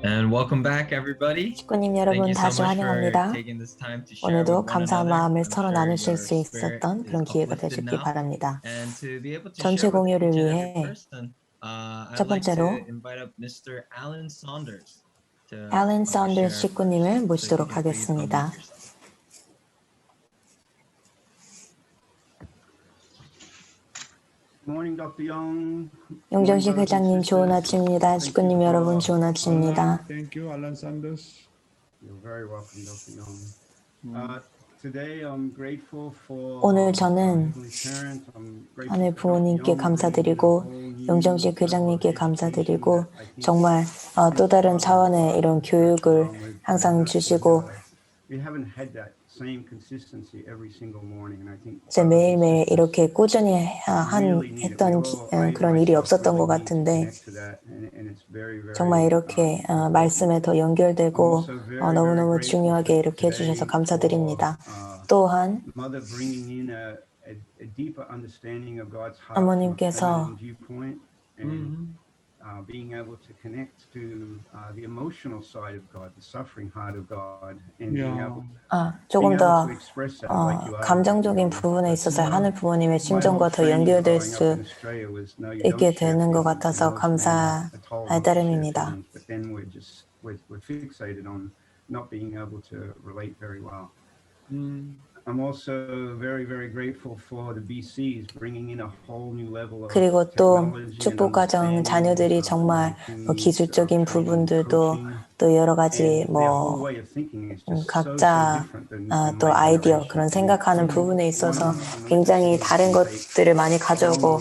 And welcome back, everybody. 식구님 Thank 여러분 you so 다시 much for 환영합니다. taking this time to share 오늘도 with one 감사한 another. 마음을 I'm 서로 sure 나누실 your 수 spirit 있었던 is 그런 기회가 uplifted 되셨기 now. 바랍니다. And to be able to 전체 share with 공유를 each and every 위해 person, 첫 I'd like to 번째로 invite up Mr. Alan Saunders to 앨런 샌더스 share 식구님을 first. So if you 모시도록 can please unmute 하겠습니다. yourself. Morning, Dr. Young. 용정식 회장님 좋은 아침입니다. 식구님 여러분 좋은 아침입니다. Thank you, Alan Sanders. You're very welcome, Dr. Young. Today I'm grateful for 오늘 저는 Heavenly Parent. I'm grateful 하늘 for Dr. 부모님께 Young 감사드리고 bringing a whole new 용정식 level of 회장님께 education 감사드리고 that I think 정말 또 다른 차원의 이런 교육을 항상 주시고 we haven't had that same consistency every single morning, and I think 이제 매일매일 이렇게 꾸준히 했던 그런 일이 없었던 것 같은데 정말 이렇게 말씀에 더 연결되고 너무너무 중요하게 이렇게 해주셔서 감사드립니다. 또한 어머님께서 being able to connect to the emotional side of God, the suffering heart of God, and 조금 더 감정적인 부분에 있어서 하늘 부모님의 심정과 더 연결될 수 있게 되는 것 같아서 감사할 따름입니다. But then we're fixated on not being able to relate very well. I'm also very, very grateful for the BCs bringing in a whole new level of 그리고 또 technology 축복가정 자녀들이 정말 기술적인 부분들도 또 여러 가지 각자 또 아이디어 그런 생각하는 부분에 있어서 굉장히 다른 것들을 많이 가져오고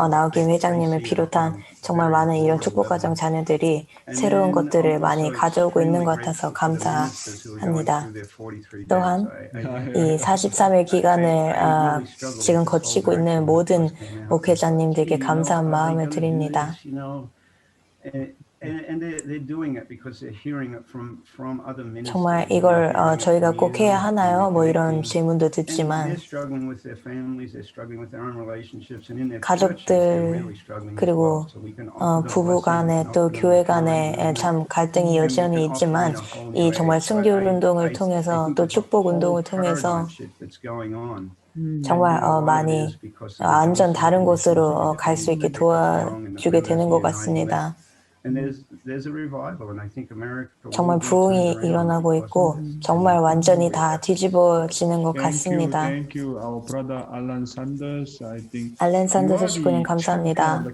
나오긴 회장님을 비롯한 정말 많은 이런 축복가정 자녀들이 새로운 것들을 많이 가져오고 있는 것 같아서 감사합니다. 또한 이 43일 기간을 지금 거치고 있는 모든 목회자님들께 감사한 마음을 드립니다. 정말 이걸 저희가 꼭 해야 하나요? 이런 질문도 듣지만 가족들 그리고 부부 간에 또 교회 간에 참 갈등이 여전히 있지만 이 정말 순교 운동을 통해서 또 축복 운동을 통해서 정말 많이 완전 다른 곳으로 갈 수 있게 도와주게 되는 것 같습니다. 정말 부흥이 일어나고 있고 정말 완전히 다 뒤집어지는 것 같습니다. 알렌 산더스 식구님 감사합니다.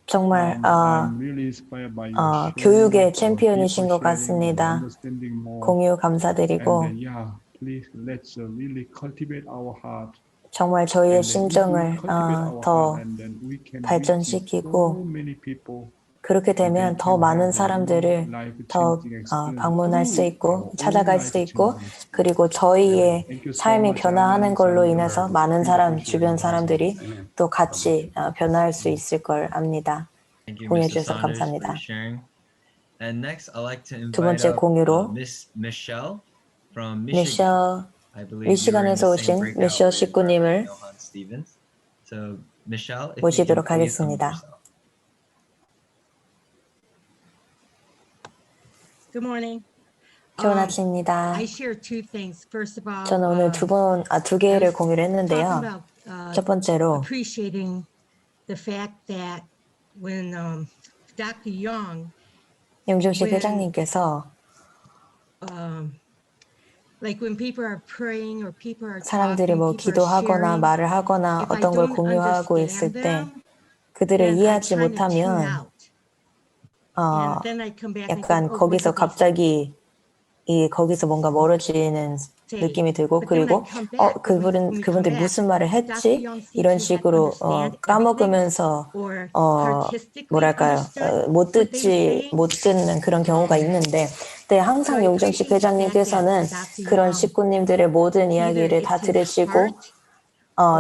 정말 교육의 챔피언이신 것 같습니다. 공유 감사드리고 정말 저희의 심정을 더 발전시키고 그렇게 되면 더 많은 사람들을 더 방문할 수 있고 찾아갈 수 있고 그리고 저희의 삶이 변화하는 걸로 인해서 많은 주변 사람들이 또 같이 변화할 수 있을 걸 압니다. 공유해 주셔서 감사합니다. 두 번째 공유로 미시간에서 오신 미셸 식구님을 모시도록 하겠습니다. Good morning. 좋은 아침입니다. I share two things. First of all, 저는 오늘 두 개를 공유를 했는데요. 첫 번째로 appreciating the fact that when Dr. Young, 용정식 회장님께서 like when people are praying or people are 사람들이 talking, 기도하거나 말을 하거나 어떤 걸 공유하고 있을 때 그들을 이해하지 못하면 약간 거기서 갑자기 거기서 뭔가 멀어지는 느낌이 들고 그리고 그분들 무슨 말을 했지? 이런 식으로 까먹으면서 뭐랄까요? 못 듣는 그런 경우가 있는데 네, 항상 용정식 회장님께서는 그런 식구님들의 모든 이야기를 다 들으시고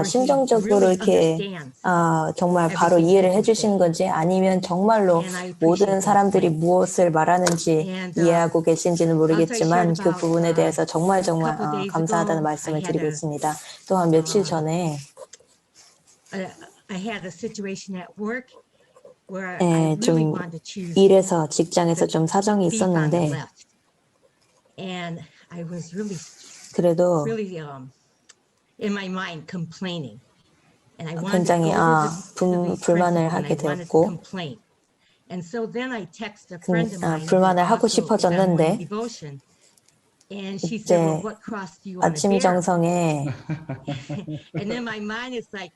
심정적으로 이렇게 정말 바로 이해를 해주시는 건지 아니면 정말로 모든 사람들이 무엇을 말하는지 이해하고 계신지는 모르겠지만 그 부분에 대해서 정말 감사하다는 말씀을 드리고 있습니다. 또한 며칠 전에 I had a situation at work where I 예, really 좀 wanted to choose 일에서 직장에서 좀 사정이 thief on the 있었는데 left. And I was really, 그래도 really in my mind complaining. And I wanted to 굉장히 go to the 불만을 principal and I 하게 wanted to 되었고 complain. And so then I texted a friend of mine who 불만을 하고 also is on morning 싶어졌는데 devotion. And she said, well, 이제 what cross do you want to 아침 bear? 정성에 And then my mind is like,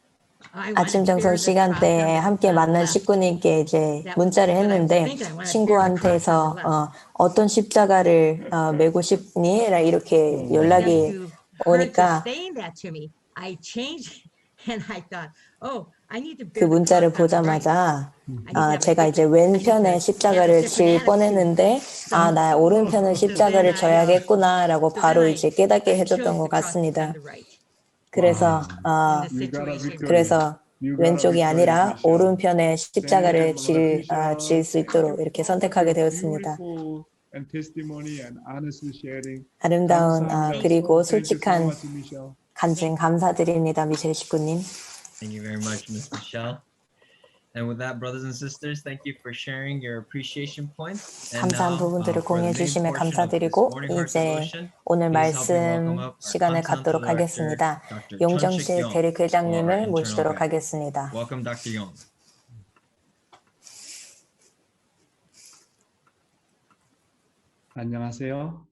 I want 아침 to bear 정성 the cross on 시간대에 함께 the 만난 left. 식구님께 이제 That 문자를 was what I was 했는데 thinking. I want to bear the cross on the 친구한테서 left. 어떤 십자가를 메고 싶니? 이렇게 Except 연락이 to her just 오니까 saying that to me, I changed and I thought, oh, I need to 그 bear the 문자를 cross on the right. 보자마자 I need to have a 제가 이제 different- I need to 왼편에 have a 십자가를 different 질 attitude. 뻔했는데 나 오른편에 십자가를 져야겠구나라고 So 바로 then I 이제 깨닫게 chose 해줬던 것 the cross on 같습니다. the right 그래서 in the You got a situation. victory. 그래서 You got a 왼쪽이 victory, 아니라 Michelle. 오른편에 십자가를 Thank you, 질 수 있도록 이렇게 선택하게 되었습니다. Beautiful and testimony and honest sharing. 아름다운 감사합니다. 그리고 Thank you so 솔직한 much, Michelle. 간증 감사드립니다, 미셸 식구님. Thank you very much, Ms. Michelle. And with that, brothers and sisters, thank you for sharing your appreciation points. And 감사한 now, 부분들을 for the 공유해 main 주심에 portion of this 감사드리고 morning heart 이제 devotion, 오늘 please help me welcome 말씀 up our 시간을 Content 갖도록 Director, 하겠습니다. Dr. 용정식 Chunshik Young, 대리회장님을 for our internal 모시도록 guide. 하겠습니다. Welcome, Dr. Young. 안녕하세요.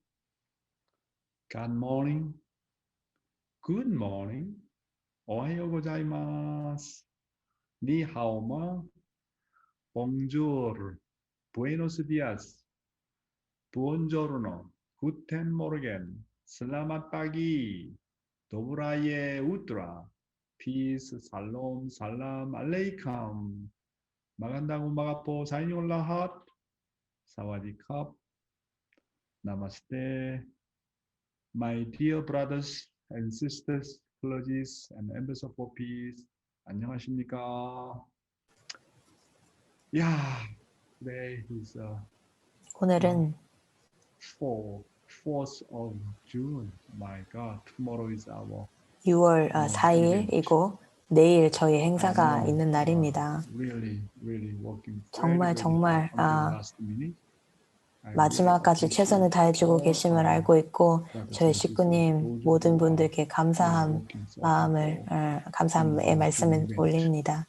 Good morning. Good morning. 오하요 고자이마스. 니하오마. Bonjour. Buenos días. Buongiorno. Guten Morgen. Selamat pagi. Dobraye utra. Peace, Shalom, Salam Aleikum. Magandang umaga po sa inyong lahat. Sawadee-kap. Namaste. My dear brothers and sisters, clergies and ambassadors for peace. 안녕하십니까? Yeah, today is 오늘은 4th of June. My God, tomorrow is our 6월 4일이고 내일 저희 행사가 있는 날입니다. really working 정말, very, 정말, hard until last minute. I 마지막까지 really 최선을 다해주고 appreciate 계심을 all 알고 있고 brothers 저희 and sisters, 식구님 those 모든 who 분들께 are 감사함 working so 마음을 hard. 감사함의 말씀을 올립니다.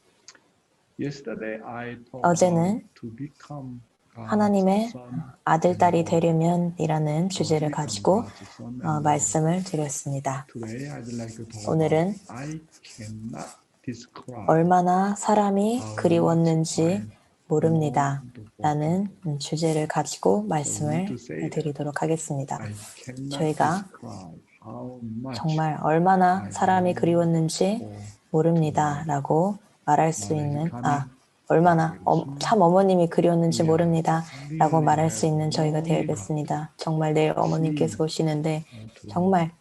Yesterday I talked 어제는 about to become God's 하나님의 son 아들, 딸이 and daughter. 되려면이라는 주제를 To become 가지고 God's son and daughter. 말씀을 드렸습니다. Today I'd like to talk 오늘은 about I cannot describe 얼마나 사람이 how 그리웠는지 much I 모릅니다. long to walk 라는 with 주제를 가지고 말씀을 to say that 드리도록 하겠습니다. I cannot 저희가 describe how much 정말 얼마나 사람이 그리웠는지 for 모릅니다. 라고 말할 수 있는, coming 얼마나 참 어머님이 그리웠는지 모릅니다. 라고 really 말할 수 have 있는 저희가 longing 되겠습니다. 정말 내일 어머님께서 오시는데 to 정말 I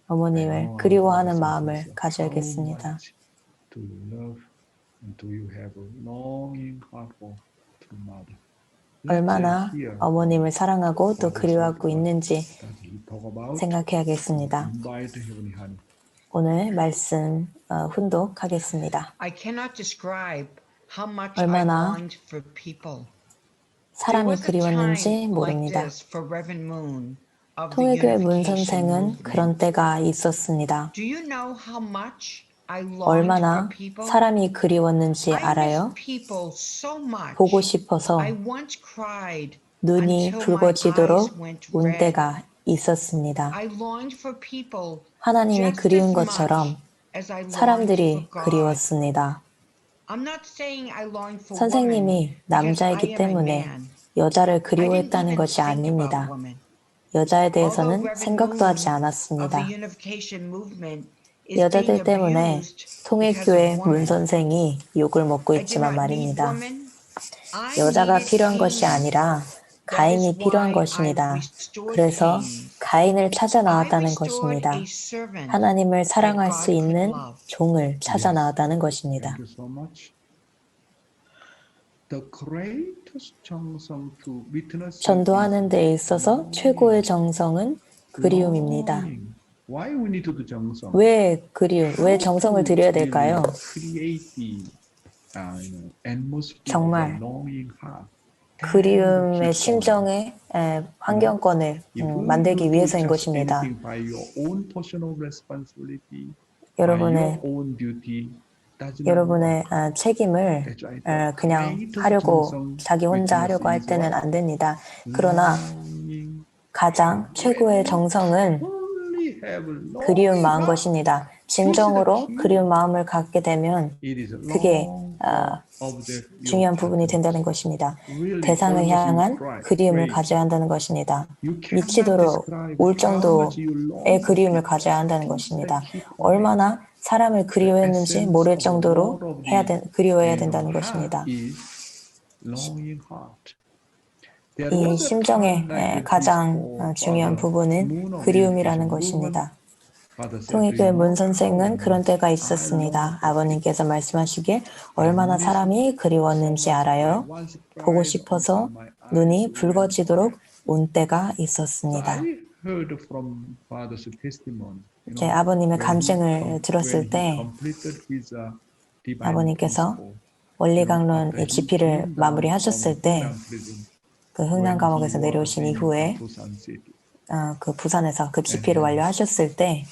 어머님을 know 그리워하는 our 마음을 brothers and 가져야겠습니다. sisters, how much do you love and do you have a longing heart for to mother? 얼마나 Let's hear 어머님을 사랑하고 또 what 그리워하고 있는지 that he talk about. 생각해야겠습니다. Invite Heavenly Honey. 오늘 말씀 훈독하겠습니다. I cannot describe how much 얼마나 I longed for people. There 사람이 was a 그리웠는지 time like 모릅니다. this for Reverend Moon of the 통일교회 문 Unification 선생은 Movement. 그런 때가 있었습니다. Do you know how much I longed 얼마나 for people? 사람이 그리웠는지 I 알아요? miss people so much. 보고 싶어서 I once cried 눈이 until my 붉어지도록 eyes went 운 red. 때가 있었습니다. I longed for people 하나님이 just 그리운 as 것처럼 much as I longed 사람들이 for God. 그리웠습니다. I'm not saying I longed for 선생님이 women because I 남자이기 am a 때문에 man. 여자를 I didn't 그리워했다는 even 것이 think about 아닙니다. women. 여자에 Although 대해서는 Reverend 생각도 하지 Moon of 않았습니다. the Unification Movement is being 여자들 때문에 abused because 통일교회 of 문 women. 선생이 욕을 먹고 I did 있지만 not need 말입니다. women. I 여자가 needed 필요한 것이 Cain. 아니라 That 가인이 is 필요한 why I 것입니다. restored 그래서 Cain. 가인을 찾아 I 나왔다는 restored 것입니다. a servant 하나님을 사랑할 that 수 God could 있는 love. 종을 찾아 나왔다는 것입니다. Thank you so much. The greatest 정성 to witness 전도하는 데 있어서 longing. 최고의 정성은 그리움입니다. Longing. Why we need to do 정성? 왜 정성을 드려야 될까요? Creative 정말 그리움의 심정의 환경권을 만들기 위해서인 것입니다. 여러분의 책임을 그냥 하려고 자기 혼자 하려고 할 때는 안 됩니다. 그러나 가장 최고의 정성은 그리운 마음 것입니다. 진정으로 그리운 마음을 갖게 되면 그게 중요한 부분이 된다는 것입니다. 대상을 향한 그리움을 가져야 한다는 것입니다. 미치도록 울 정도의 그리움을 가져야 한다는 것입니다. 얼마나 사람을 그리워했는지 모를 정도로 그리워해야 된다는 것입니다. 이 심정의 가장 중요한 부분은 그리움이라는 것입니다. 통일교회 문 선생은 그런 때가 있었습니다. 아버님께서 말씀하시길 얼마나 사람이 그리웠는지 알아요. 보고 싶어서 눈이 붉어지도록 운 때가 있었습니다. 제 아버님의 감증을 들었을 때 아버님께서 원리강론 GP를 마무리하셨을 때 그 흥남 감옥에서 내려오신 이후에 그 부산에서 그 GP를 완료하셨을 때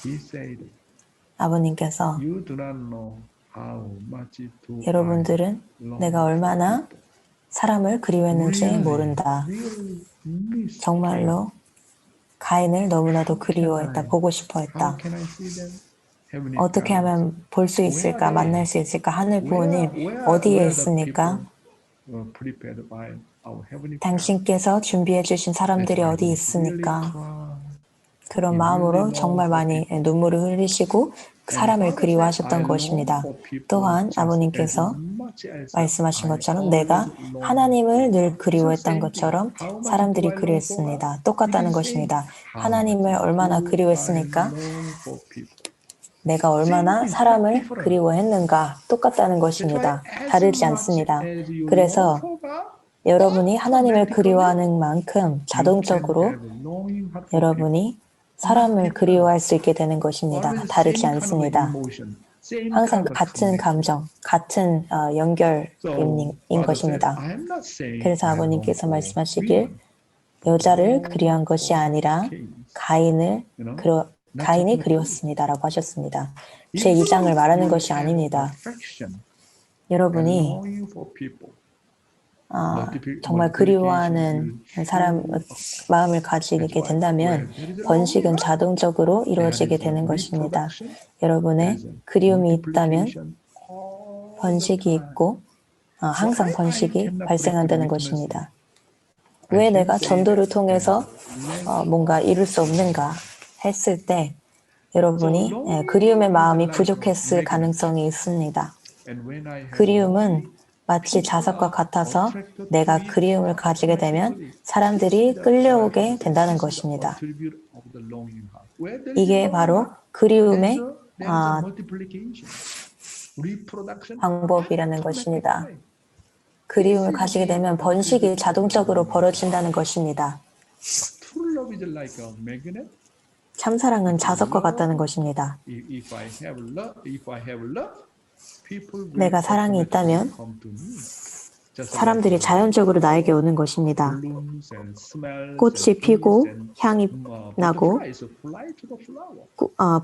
아버님께서 여러분들은 내가 얼마나 사람을 그리워했는지 모른다. 정말로 가인을 너무나도 그리워했다. 보고 싶어했다. 어떻게 하면 볼 수 있을까? 만날 수 있을까? 하늘 부모님 어디에 있습니까? 당신께서 준비해 주신 사람들이 어디 있습니까? 그런 마음으로 정말 많이 눈물을 흘리시고 사람을 그리워하셨던 것입니다. 또한 아버님께서 말씀하신 것처럼 내가 하나님을 늘 그리워했던 것처럼 사람들이 그리웠습니다. 똑같다는 것입니다. 하나님을 얼마나 그리워했으니까 내가 얼마나 사람을 그리워했는가 똑같다는 것입니다. 다르지 않습니다. 그래서 여러분이 하나님을 그리워하는 만큼 자동적으로 여러분이 사람을 그리워할 수 있게 되는 것입니다. 다르지 않습니다. 항상 같은 감정, 같은 연결인 것입니다. 그래서 아버님께서 말씀하시길 여자를 그리워한 것이 아니라 가인이 그리웠습니다라고 하셨습니다. 제 2장을 말하는 것이 아닙니다. 여러분이 정말 그리워하는 사람 마음을 가지게 된다면 번식은 자동적으로 이루어지게 되는 것입니다. 여러분의 그리움이 있다면 번식이 있고 항상 번식이 발생한다는 것입니다. 왜 내가 전도를 통해서 뭔가 이룰 수 없는가 했을 때 여러분이 그리움의 마음이 부족했을 가능성이 있습니다. 그리움은 마치 자석과 같아서 내가 그리움을 가지게 되면 사람들이 끌려오게 된다는 것입니다. 이게 바로 그리움의 방법이라는 것입니다. 그리움을 가지게 되면 번식이 자동적으로 벌어진다는 것입니다. 참사랑은 자석과 같다는 것입니다. 내가 사랑이 있다면 사람들이 자연적으로 나에게 오는 것입니다. 꽃이 피고 향이 나고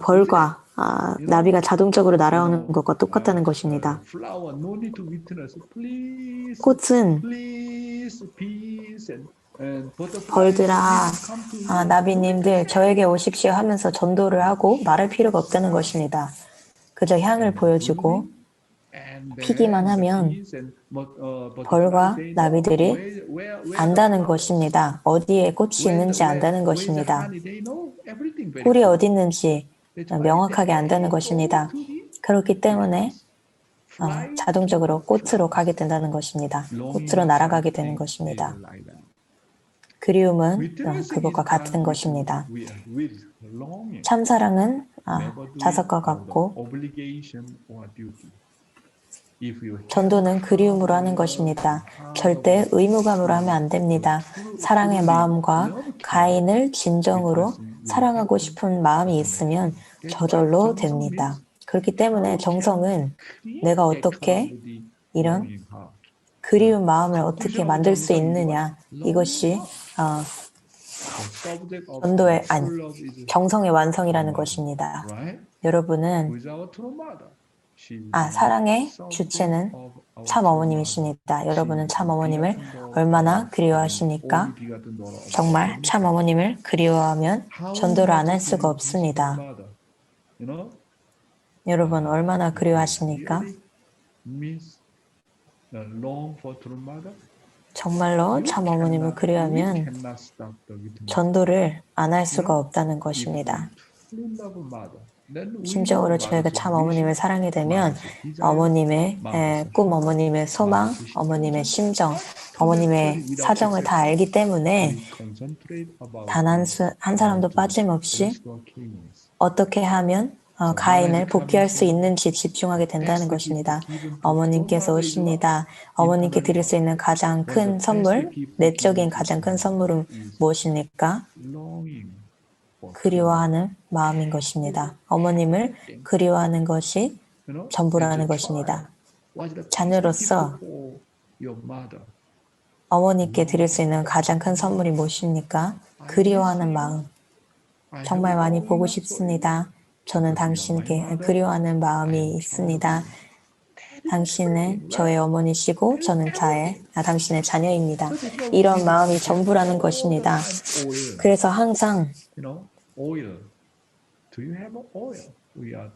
벌과 나비가 자동적으로 날아오는 것과 똑같다는 것입니다. 꽃은 벌들아, 나비님들 저에게 오십시오 하면서 전도를 하고 말할 필요가 없다는 것입니다. 그저 향을 보여주고 피기만 하면 벌과 나비들이 안다는 것입니다. 어디에 꽃이 있는지 안다는 것입니다. 꿀이 어디 있는지 명확하게 안다는 것입니다. 그렇기 때문에 자동적으로 꽃으로 가게 된다는 것입니다. 꽃으로 날아가게 되는 것입니다. 그리움은 그것과 같은 것입니다. 참사랑은 자석과 같고 전도는 그리움으로 하는 것입니다. 절대 의무감으로 하면 안 됩니다. 사랑의 마음과 가인을 진정으로 사랑하고 싶은 마음이 있으면 저절로 됩니다. 그렇기 때문에 정성은 내가 어떻게 이런 그리운 마음을 어떻게 만들 수 있느냐, 이것이 전도의 정성의 완성이라는 것입니다. 여러분은 사랑의 주체는 참 어머님이십니다. 여러분은 참 어머님을 얼마나 그리워하십니까? 정말 참 어머님을 그리워하면 전도를 안 할 수가 없습니다. 여러분 얼마나 그리워하십니까? 정말로 참 어머님을 그리워하면 전도를 안 할 수가 없다는 것입니다. 심적으로 저희가 참 어머님을 사랑하게 되면 어머님의 꿈, 어머님의 소망, 어머님의 심정, 어머님의 사정을 다 알기 때문에 단 한 사람도 빠짐없이 어떻게 하면 가인을 복귀할 수 있는지 집중하게 된다는 것입니다. 어머님께서 오십니다. 어머님께 드릴 수 있는 가장 큰 선물, 내적인 가장 큰 선물은 무엇입니까? 그리워하는 마음인 것입니다. 어머님을 그리워하는 것이 전부라는 것입니다. 자녀로서 어머니께 드릴 수 있는 가장 큰 선물이 무엇입니까? 그리워하는 마음. 정말 많이 보고 싶습니다. 저는 당신께 그리워하는 마음이 있습니다. 당신은 저의 어머니시고 저는 당신의 자녀입니다. 이런 마음이 전부라는 것입니다. 그래서 항상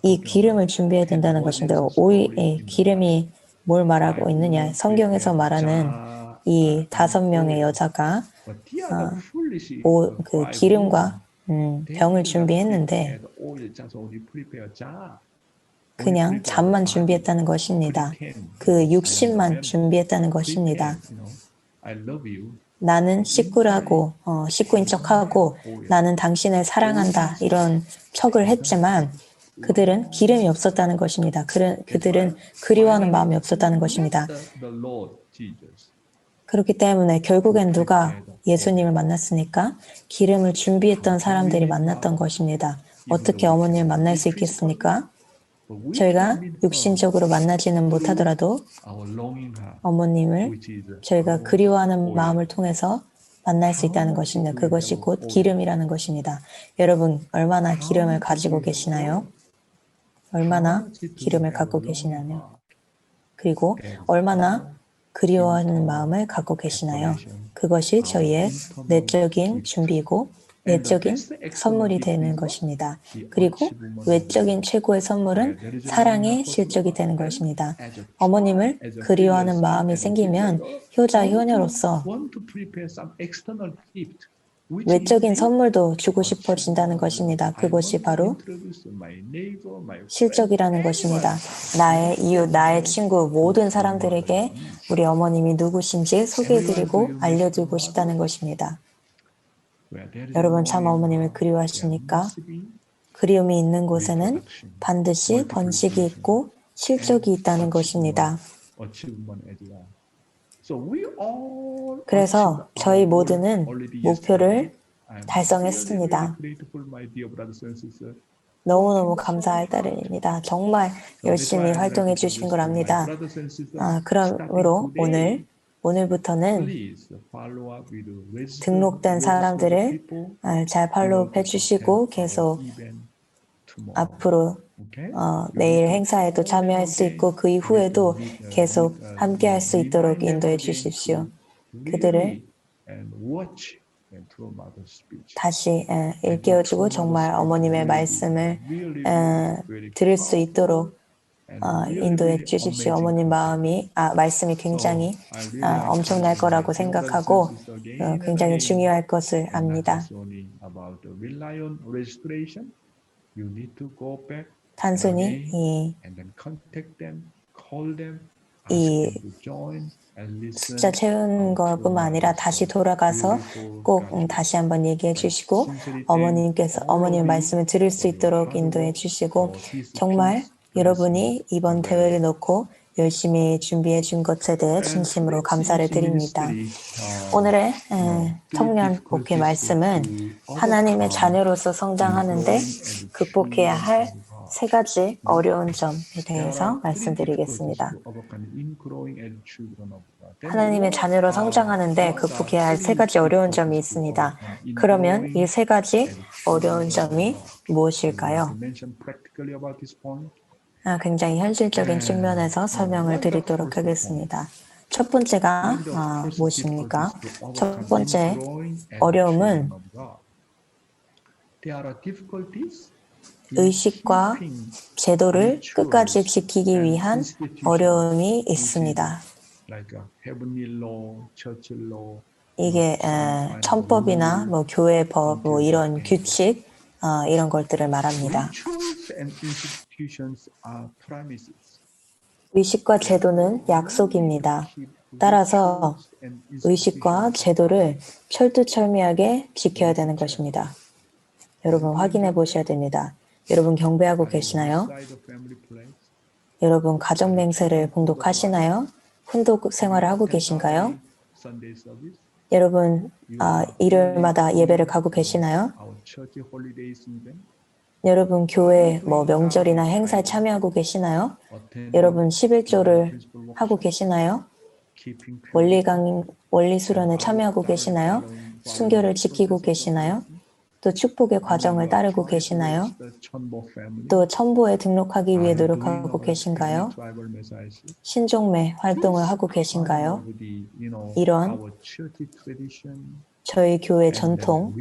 이 기름을 준비해야 된다는 것인데, 기름이 뭘 말하고 있느냐? 성경에서 말하는 이 5명의 여자가 그 기름과 병을 준비했는데 그냥 잠만 준비했다는 것입니다. 그 육신만 준비했다는 것입니다. 나는 식구라고 식구인 척하고 나는 당신을 사랑한다 이런 척을 했지만 그들은 기름이 없었다는 것입니다. 그들은 그리워하는 마음이 없었다는 것입니다. 그렇기 때문에 결국엔 누가 예수님을 만났으니까 기름을 준비했던 사람들이 만났던 것입니다. 어떻게 어머님을 만날 수 있겠습니까? 저희가 육신적으로 만나지는 못하더라도 어머님을 저희가 그리워하는 마음을 통해서 만날 수 있다는 것입니다. 그것이 곧 기름이라는 것입니다. 여러분 얼마나 기름을 가지고 계시나요? 얼마나 기름을 갖고 계시나요? 그리고 얼마나 그리워하는 마음을 갖고 계시나요? 그것이 저희의 내적인 준비이고 내적인 선물이 되는 것입니다. 그리고 외적인 최고의 선물은 사랑의 실적이 되는 것입니다. 어머님을 그리워하는 마음이 생기면 효자, 효녀로서 외적인 선물도 주고 싶어진다는 것입니다. 그것이 바로 실적이라는 것입니다. 나의 이웃, 나의 친구, 모든 사람들에게 우리 어머님이 누구신지 소개해드리고 알려주고 싶다는 것입니다. 여러분 참 어머님을 그리워하십니까? 그리움이 있는 곳에는 반드시 번식이 있고 실적이 있다는 것입니다. 그래서 저희 모두는 목표를 달성했습니다. 너무너무 감사할 따름입니다. 정말 열심히 활동해 주신 걸 압니다. 그러므로 오늘부터는 등록된 사람들을 잘 팔로우해 주시고 계속 앞으로 내일 행사에도 참여할 수 있고 그 이후에도 계속 함께 할 수 있도록 인도해 주십시오. 그들을 다시 일깨워주고 정말 어머님의 말씀을 들을 수 있도록 인도해 주십시오. 어머님 말씀이 굉장히 엄청날 거라고 생각하고 굉장히 중요할 것을 압니다. 단순히 이 숫자 채우는 것뿐만 아니라 다시 돌아가서 꼭 다시 한번 얘기해 주시고 어머님의 말씀을 들을 수 있도록 인도해 주시고 정말 여러분이 이번 대회를 놓고 열심히 준비해 준 것에 대해 진심으로 감사를 드립니다. 오늘의 청년 목회 말씀은 하나님의 자녀로서 성장하는데 극복해야 할 세 가지 어려운 점에 대해서 말씀드리겠습니다. 하나님의 자녀로 성장하는데 극복해야 할 세 가지 어려운 점이 있습니다. 그러면 이 세 가지 어려운 점이 무엇일까요? 굉장히 현실적인 측면에서 설명을 드리도록 하겠습니다. 첫 번째가 무엇입니까? 첫 번째 어려움은 의식과 제도를 끝까지 지키기 위한 어려움이 있습니다. 이게 천법이나 뭐 교회법, 뭐 이런 규칙 이런 것들을 말합니다. 의식과 제도는 약속입니다. 따라서 의식과 제도를 철두철미하게 지켜야 되는 것입니다. 여러분 확인해 보셔야 됩니다. 여러분 경배하고 계시나요? 여러분 가정 맹세를 봉독하시나요? 훈독 생활을 하고 계신가요? 여러분 일요일마다 예배를 가고 계시나요? 여러분 교회 뭐 명절이나 행사에 참여하고 계시나요? 여러분 11조를 하고 계시나요? 원리 수련에 참여하고 계시나요? 순교를 지키고 계시나요? 또 축복의 과정을 따르고 계시나요? 또 첨보에 등록하기 위해 노력하고 계신가요? 신종매 활동을 하고 계신가요? 이런 저희 교회 전통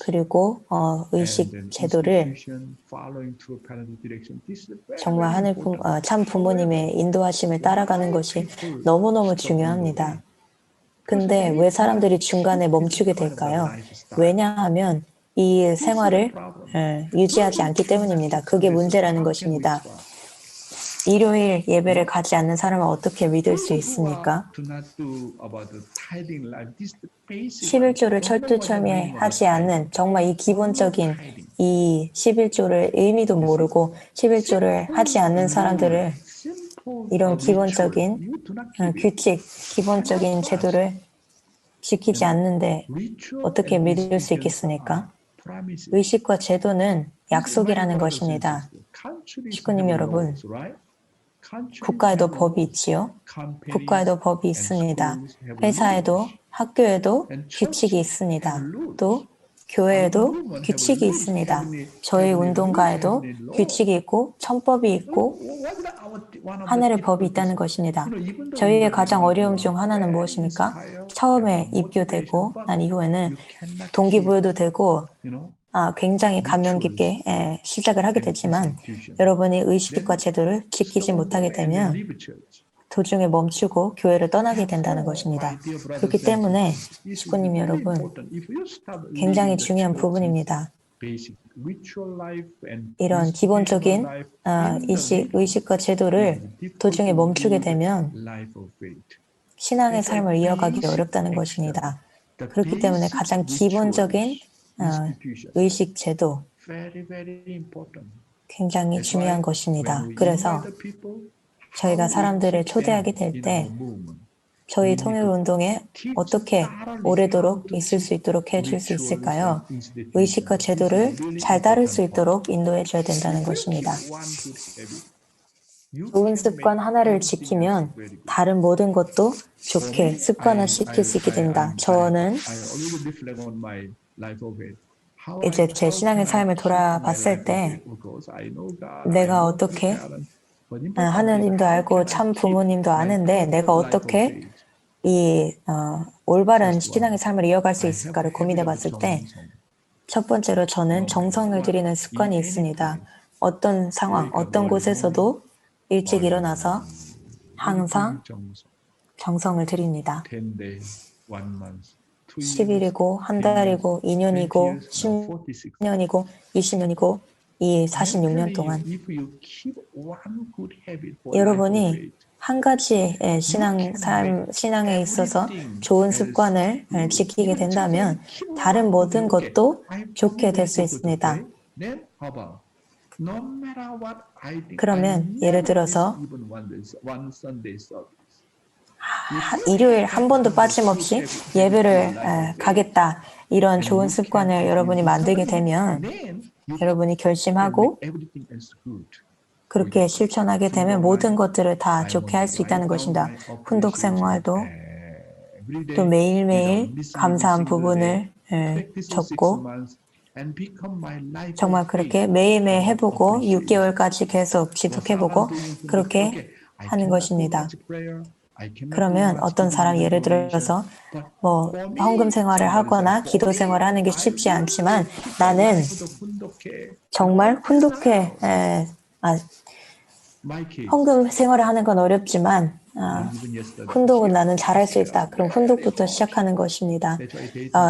그리고 의식 제도를 정말 참 부모님의 인도하심을 따라가는 것이 너무너무 중요합니다. 근데 왜 사람들이 중간에 멈추게 될까요? 왜냐하면 이 생활을 유지하지 않기 때문입니다. 그게 문제라는 것입니다. 일요일 예배를 가지 않는 사람은 어떻게 믿을 수 있습니까? 11조를 철두철미하지 않는 정말 이 기본적인 이 11조를 의미도 모르고 11조를 하지 않는 사람들을 이런 기본적인 규칙, 기본적인 제도를 지키지 않는데 어떻게 믿을 수 있겠습니까? 의식과 제도는 약속이라는 것입니다. 식구님 여러분, 국가에도 법이 있지요. 국가에도 법이 있습니다. 회사에도 학교에도 규칙이 있습니다. 또 교회에도 규칙이 있습니다. 저희 운동가에도 규칙이 있고 천법이 있고 하늘의 법이 있다는 것입니다. 저희의 가장 어려움 중 하나는 무엇입니까? 처음에 입교되고 난 이후에는 동기부여도 되고 굉장히 감명 깊게 시작을 하게 되지만 여러분이 의식과 제도를 지키지 못하게 되면 도중에 멈추고 교회를 떠나게 된다는 것입니다. 그렇기 때문에 식구님 여러분 굉장히 중요한 부분입니다. 이런 기본적인 의식과 제도를 도중에 멈추게 되면 신앙의 삶을 이어가기 어렵다는 것입니다. 그렇기 때문에 가장 기본적인 의식 제도 굉장히 중요한 것입니다. 그래서 저희가 사람들을 초대하게 될 때 저희 통일운동에 어떻게 오래도록 있을 수 있도록 해줄 수 있을까요? 의식과 제도를 잘 따를 수 있도록 인도해 줘야 된다는 것입니다. 좋은 습관 하나를 지키면 다른 모든 것도 좋게 습관화시킬 수 있게 됩니다. 저는 이제 제 신앙의 삶을 돌아봤을 때 내가 어떻게 하나님도 알고 참 부모님도 아는데 내가 어떻게 이 올바른 신앙의 삶을 이어갈 수 있을까를 고민해 봤을 때 첫 번째로 저는 정성을 들이는 습관이 있습니다. 어떤 상황, 어떤 곳에서도 일찍 일어나서 항상 정성을 들입니다. 10일이고 한 달이고 2년이고 10년이고 20년이고 이 46년 동안 여러분이 한 가지 신앙에 있어서 좋은 습관을 지키게 된다면 다른 모든 것도 좋게 될 수 있습니다. 그러면 예를 들어서 일요일 한 번도 빠짐없이 예배를 가겠다 이런 좋은 습관을 여러분이 만들게 되면 여러분이 결심하고 그렇게 실천하게 되면 모든 것들을 다 좋게 할 수 있다는 것입니다. 훈독 생활도 또 매일매일 감사한 부분을 적고 정말 그렇게 매일매일 해보고 6개월까지 계속 지속해보고 그렇게 하는 것입니다. 그러면 어떤 사람 예를 들어서 뭐 헌금 생활을 하거나 기도 생활을 하는 게 쉽지 않지만 나는 정말 훈독해 헌금 생활을 하는 건 어렵지만 훈독은 나는 잘할 수 있다. 그럼 훈독부터 시작하는 것입니다.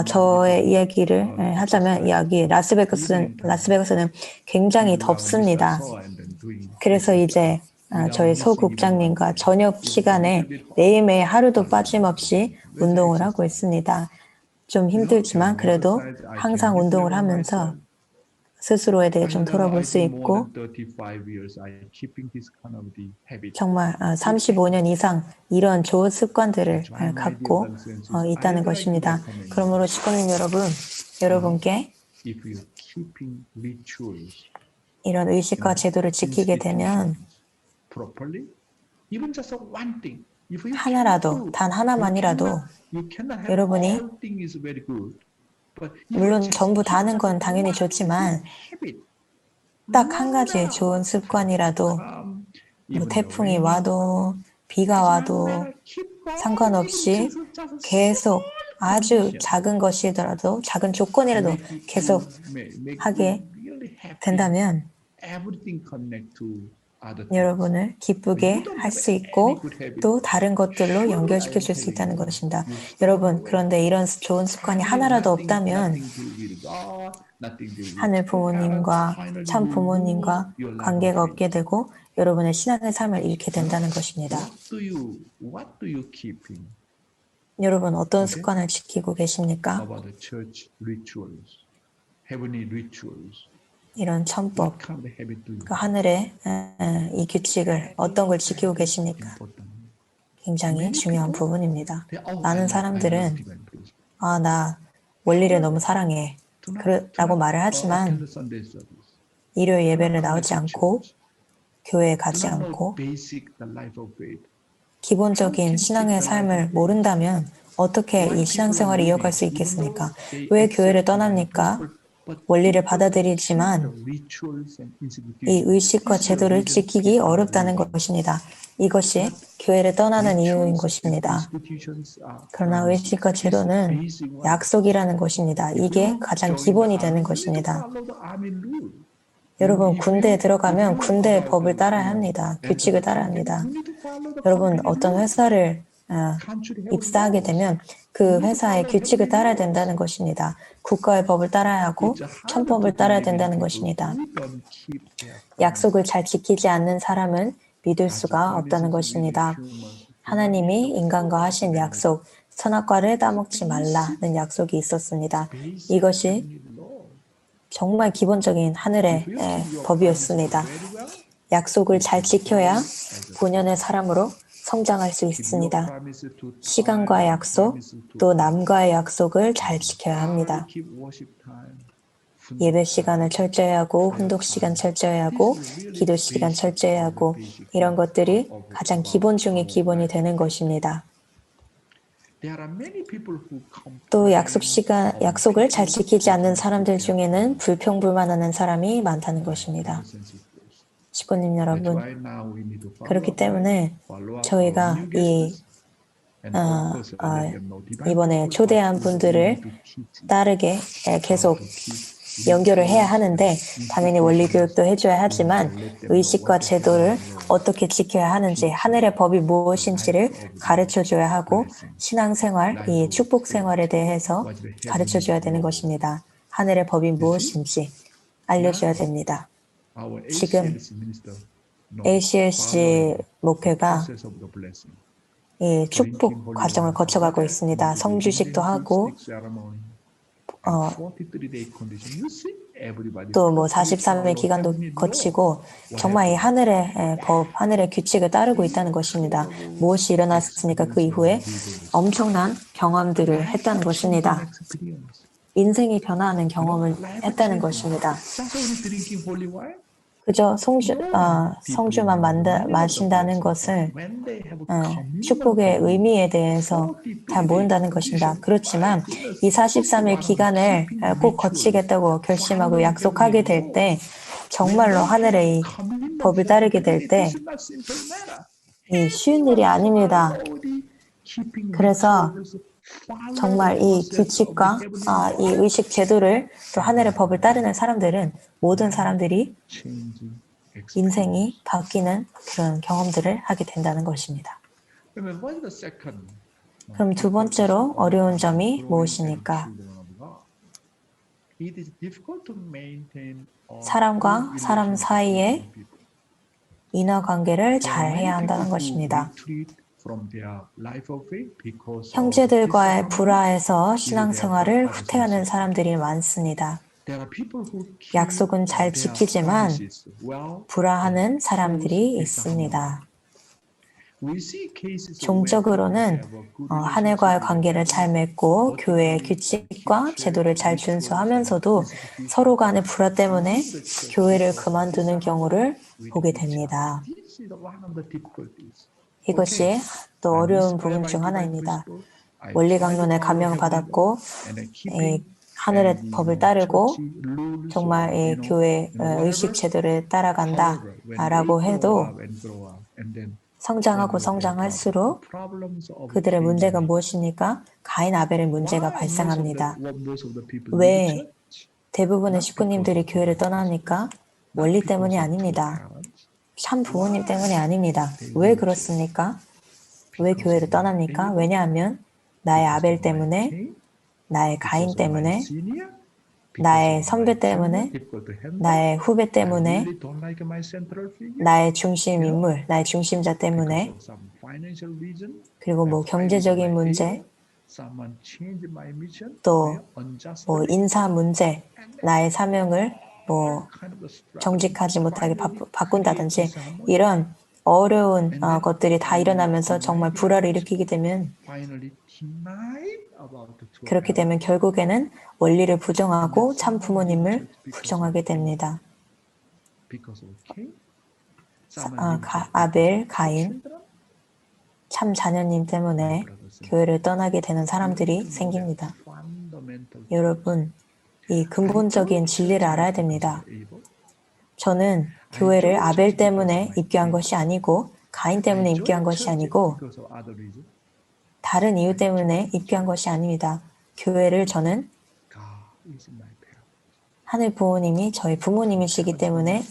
저의 이야기를 하자면 여기 라스베가스는 굉장히 덥습니다. 그래서 이제 저희 소국장님과 저녁 시간에 매일매일 하루도 빠짐없이 운동을 하고 있습니다. 좀 힘들지만 그래도 항상 운동을 하면서 스스로에 대해 좀 돌아볼 수 있고 정말 35년 이상 이런 좋은 습관들을 갖고 있다는 것입니다. 그러므로 시권님 여러분께 이런 의식과 제도를 지키게 되면 하나라도, 단 하나만이라도 여러분이 물론 전부 다 하는 건 당연히 좋지만 딱 한 가지의 좋은 습관이라도 뭐 태풍이 와도 비가 와도 상관없이 계속 아주 작은 것이더라도 작은 조건이라도 계속 하게 된다면 여러분을 기쁘게 할 수 있고 또 다른 것들로 연결시켜 줄 수 있다는 것입니다. 여러분, 그런데 이런 좋은 습관이 하나라도 없다면 하늘 부모님과 참 부모님과 관계가 없게 되고 여러분의 신앙의 삶을 잃게 된다는 것입니다. 여러분, 어떤 습관을 지키고 계십니까? 이런 천법, 그 하늘의 이 규칙을 어떤 걸 지키고 계십니까? 굉장히 중요한 부분입니다. 많은 사람들은 나 원리를 너무 사랑해 라고 말을 하지만 일요일 예배를 나오지 않고 교회에 가지 않고 기본적인 신앙의 삶을 모른다면 어떻게 이 신앙생활을 이어갈 수 있겠습니까? 왜 교회를 떠납니까? 원리를 받아들이지만 이 의식과 제도를 지키기 어렵다는 것입니다. 이것이 교회를 떠나는 이유인 것입니다. 그러나 의식과 제도는 약속이라는 것입니다. 이게 가장 기본이 되는 것입니다. 여러분, 군대에 들어가면 군대의 법을 따라야 합니다. 규칙을 따라야 합니다. 여러분, 어떤 회사를 입사하게 되면 그 회사의 규칙을 따라야 된다는 것입니다. 국가의 법을 따라야 하고 천법을 따라야 된다는 것입니다. 약속을 잘 지키지 않는 사람은 믿을 수가 없다는 것입니다. 하나님이 인간과 하신 약속, 선악과를 따먹지 말라는 약속이 있었습니다. 이것이 정말 기본적인 하늘의 법이었습니다. 약속을 잘 지켜야 본연의 사람으로 성장할 수 있습니다. 시간과의 약속, 또 남과의 약속을 잘 지켜야 합니다. 예배 시간을 철저히 하고 훈독 시간 철저히 하고 기도 시간 철저히 하고 이런 것들이 가장 기본 중의 기본이 되는 것입니다. 또 약속을 잘 지키지 않는 사람들 중에는 불평불만하는 사람이 많다는 것입니다. 식구님 여러분, 그렇기 때문에 저희가 이번에 초대한 분들을 따르게 계속 연결을 해야 하는데 당연히 원리교육도 해줘야 하지만 의식과 제도를 어떻게 지켜야 하는지 하늘의 법이 무엇인지를 가르쳐줘야 하고 신앙생활, 이 축복생활에 대해서 가르쳐줘야 되는 것입니다. 하늘의 법이 무엇인지 알려줘야 됩니다. 지금 ACLC 목회가 이 축복 과정을 거쳐가고 있습니다. 성주식도 하고 또 뭐 43일 기간도 거치고 정말 이 하늘의 법, 하늘의 규칙을 따르고 있다는 것입니다. 무엇이 일어났습니까? 그 이후에 엄청난 경험들을 했다는 것입니다. 인생이 변화하는 경험을 했다는 것입니다. Just only drinking holy wine? 그저 성주만 마신다는 것을 축복의 의미에 대해서 잘 모른다는 것입니다. 그렇지만 이 43일 기간을 꼭 거치겠다고 결심하고 약속하게 될 때 정말로 하늘의 이 법을 따르게 될 때 이 쉬운 일이 아닙니다. 그래서 정말 이 규칙과 이 의식 제도를 또 하늘의 법을 따르는 사람들은 모든 사람들이 인생이 바뀌는 그런 경험들을 하게 된다는 것입니다. 그럼 두 번째로 어려운 점이 무엇입니까? 사람과 사람 사이의 인화관계를 잘 해야 한다는 것입니다. 형제들과의 불화에서 신앙생활을 후퇴하는 사람들이 많습니다. 약속은 잘 지키지만 불화하는 사람들이 있습니다. 종적으로는 하늘과의 관계를 잘 맺고 교회의 규칙과 제도를 잘 준수하면서도 서로 간의 불화 때문에 교회를 그만두는 경우를 보게 됩니다. 이것이 또 어려운 부분 중 하나입니다. 원리 강론에 감명을 받았고 하늘의 법을 따르고 정말 이 교회 의식 제도를 따라간다라고 해도 성장하고 성장할수록 그들의 문제가 무엇입니까? 가인 아벨의 문제가 발생합니다. 왜 대부분의 식구님들이 교회를 떠납니까? 원리 때문이 아닙니다. 참 부모님 때문이 아닙니다. 왜 그렇습니까? 왜 교회를 떠납니까? 왜냐하면 나의 아벨 때문에, 나의 가인 때문에, 나의 선배 때문에, 나의 후배 때문에, 나의 중심 인물, 나의 중심자 때문에, 그리고 뭐 경제적인 문제, 또 뭐 인사 문제, 나의 사명을 뭐 정직하지 못하게 바꾼다든지 이런 어려운 것들이 다 일어나면서 정말 불화를 일으키게 되면 그렇게 되면 결국에는 원리를 부정하고 참 부모님을 부정하게 됩니다. 아벨, 가인, 참 자녀님 때문에 교회를 떠나게 되는 사람들이 생깁니다. 여러분, 이 근본적인 진리를 알아야 됩니다. 저는 교회를 아벨 때문에 입교한 것이 아니고 가인 때문에 입교한 것이 아니고 다른 이유 때문에 입교한 것이 아닙니다. 교회를 저는 하늘 부모님이 저희 부모님이시기 때문에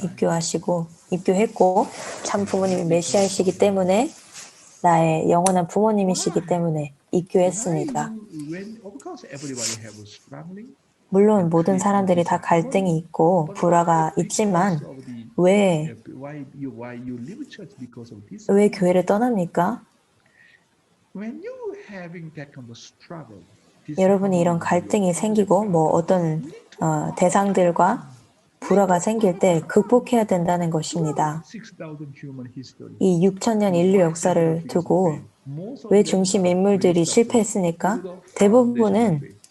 입교했고 참 부모님이 메시아이시기 때문에 나의 영원한 부모님이시기 때문에 입교했습니다. 물론 모든 사람들이 다 갈등이 있고 불화가 있지만 왜 교회를 떠납니까? 여러분이 이런 갈등이 생기고 뭐 어떤 대상들과 불화가 생길 때 극복해야 된다는 것입니다. 이 6,000년 인류 역사를 두고 왜 중심 인물들이 실패했습니까? 대부분은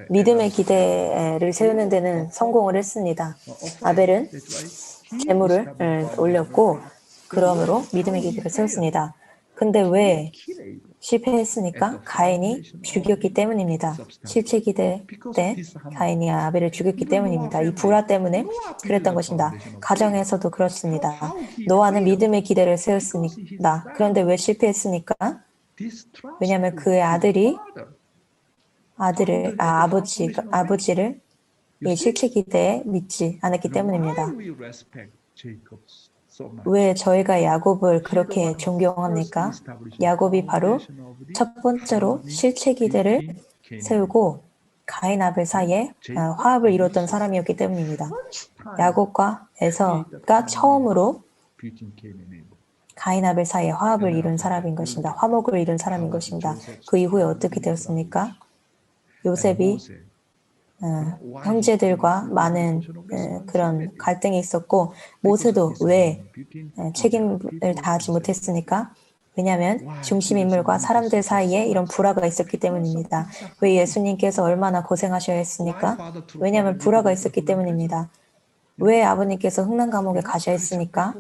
믿음의 기대를 세우는 데는 성공을 했습니다. 아벨은 제물을 올렸고 그러므로 믿음의 기대를 세웠습니다. 근데 왜 실패했으니까? 가인이 죽였기 때문입니다. 실체 기대 때 가인이 아벨을 죽였기 때문입니다. 이 불화 때문에 그랬던 것입니다. 가정에서도 그렇습니다. 노아는 믿음의 기대를 세웠습니다. 그런데 왜 실패했습니까? 왜냐하면 그의 아버지를 이 실체 기대에 믿지 않았기 때문입니다. 왜 저희가 야곱을 그렇게 존경합니까? 야곱이 바로 첫 번째로 실체 기대를 세우고 가인 아벨 사이에 화합을 이뤘던 사람이었기 때문입니다. 야곱과 에서가 처음으로 가인 아벨 사이에 화합을 이룬 사람인 것입니다. 화목을 이룬 사람인 것입니다. 그 이후에 어떻게 되었습니까? 요셉이 형제들과 많은 그런 갈등이 있었고 모세도 왜 책임을 다하지 못했으니까 왜냐하면 중심 인물과 사람들 사이에 이런 불화가 있었기 때문입니다. 왜 예수님께서 얼마나 고생하셔야 했습니까? 왜냐하면 불화가 있었기 때문입니다. 왜 아버님께서 흥남 감옥에 가셔야 했습니까?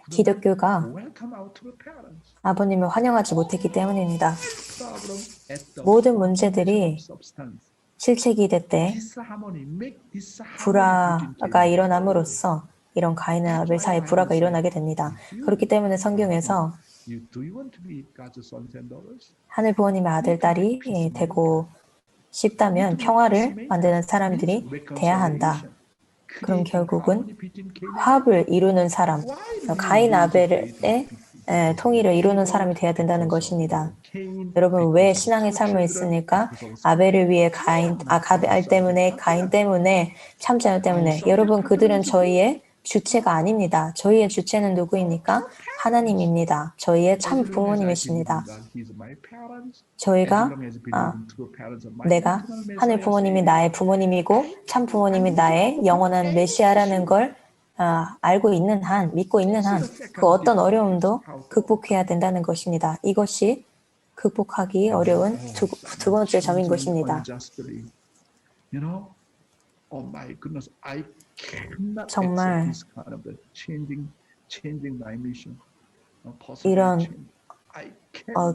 기독교가 아버님을 환영하지 못했기 때문입니다. 모든 문제들이 실체기대 때 불화가 일어남으로써 이런 가인과 아벨 사이에 불화가 일어나게 됩니다. 그렇기 때문에 성경에서 하늘 부모님의 아들, 딸이 되고 싶다면 평화를 만드는 사람들이 돼야 한다. 그럼 결국은 화합을 이루는 사람, 가인 아벨의 통일을 이루는 사람이 돼야 된다는 것입니다. 여러분 왜 신앙의 삶을 있습니까? 아벨을 위해 가인 때문에, 가인 때문에, 참자녀 때문에. 여러분 그들은 저희의 주체가 아닙니다. 저희의 주체는 누구입니까? 하나님입니다. 저희의 참 부모님이십니다. 내가 하늘 부모님이 나의 부모님이고 참 부모님이 나의 영원한 메시아라는 걸 알고 있는 한, 믿고 있는 한, 그 어떤 어려움도 극복해야 된다는 것입니다. 이것이 극복하기 어려운 두 번째 점인 것입니다. 정말 이런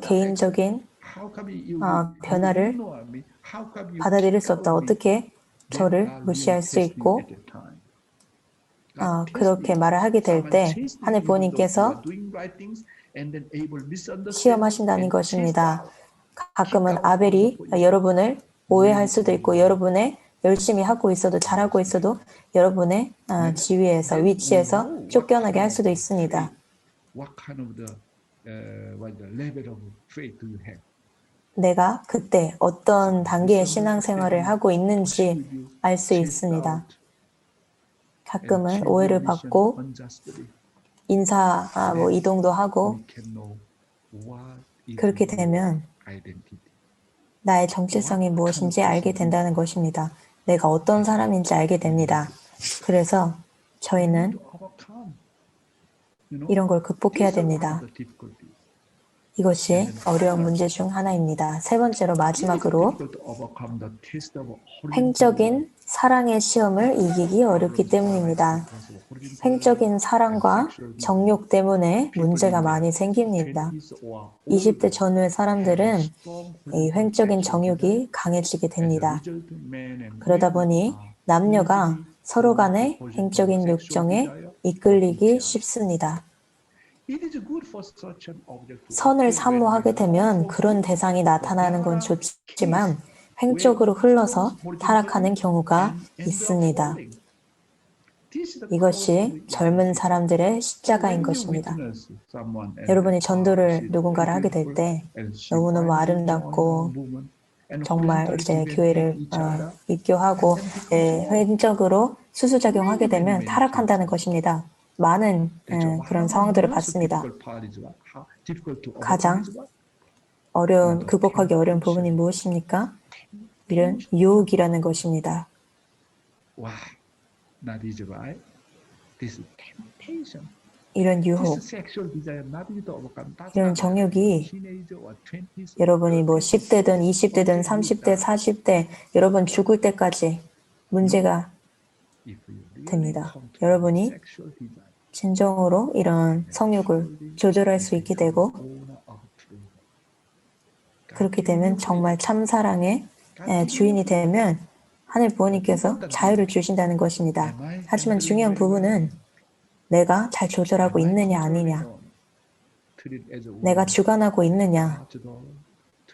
개인적인 변화를 받아들일 수 없다. 어떻게 저를 무시할 수 있고 그렇게 말을 하게 될 때 하늘 부모님께서 시험하신다는 것입니다. 가끔은 아벨이 여러분을 오해할 수도 있고 여러분의 열심히 하고 있어도 잘하고 있어도 여러분의 지위에서 위치에서 쫓겨나게 할 수도 있습니다. 내가 그때 어떤 단계의 신앙생활을 하고 있는지 알 수 있습니다. 가끔은 오해를 받고 인사 이동도 하고 그렇게 되면 나의 정체성이 무엇인지 알게 된다는 것입니다. 내가 어떤 사람인지 알게 됩니다. 그래서 저희는 이런 걸 극복해야 됩니다. 이것이 어려운 문제 중 하나입니다. 세 번째로 마지막으로 횡적인 사랑의 시험을 이기기 어렵기 때문입니다. 횡적인 사랑과 정욕 때문에 문제가 많이 생깁니다. 20대 전후의 사람들은 이 횡적인 정욕이 강해지게 됩니다. 그러다 보니 남녀가 서로 간의 횡적인 욕정에 이끌리기 쉽습니다. 선을 사모하게 되면 그런 대상이 나타나는 건 좋지만 횡적으로 흘러서 타락하는 경우가 있습니다. 이것이 젊은 사람들의 십자가인 것입니다. 여러분이 전도를 누군가를 하게 될 때 너무너무 아름답고 정말 이제 교회를 입교하고 횡적으로 수수작용하게 되면 타락한다는 것입니다. 많은 그런 상황들을 봤습니다. 가장 극복하기 어려운 부분이 무엇입니까? 이런 유혹이라는 것입니다. 이런 유혹, 이런 정욕이 여러분이 10대든 20대든 30대, 40대 여러분 죽을 때까지 문제가 됩니다. 여러분이 진정으로 이런 성욕을 조절할 수 있게 되고 그렇게 되면 정말 참사랑의 주인이 되면 하늘 부모님께서 자유를 주신다는 것입니다. 하지만 중요한 부분은 내가 잘 조절하고 있느냐 아니냐, 내가 주관하고 있느냐,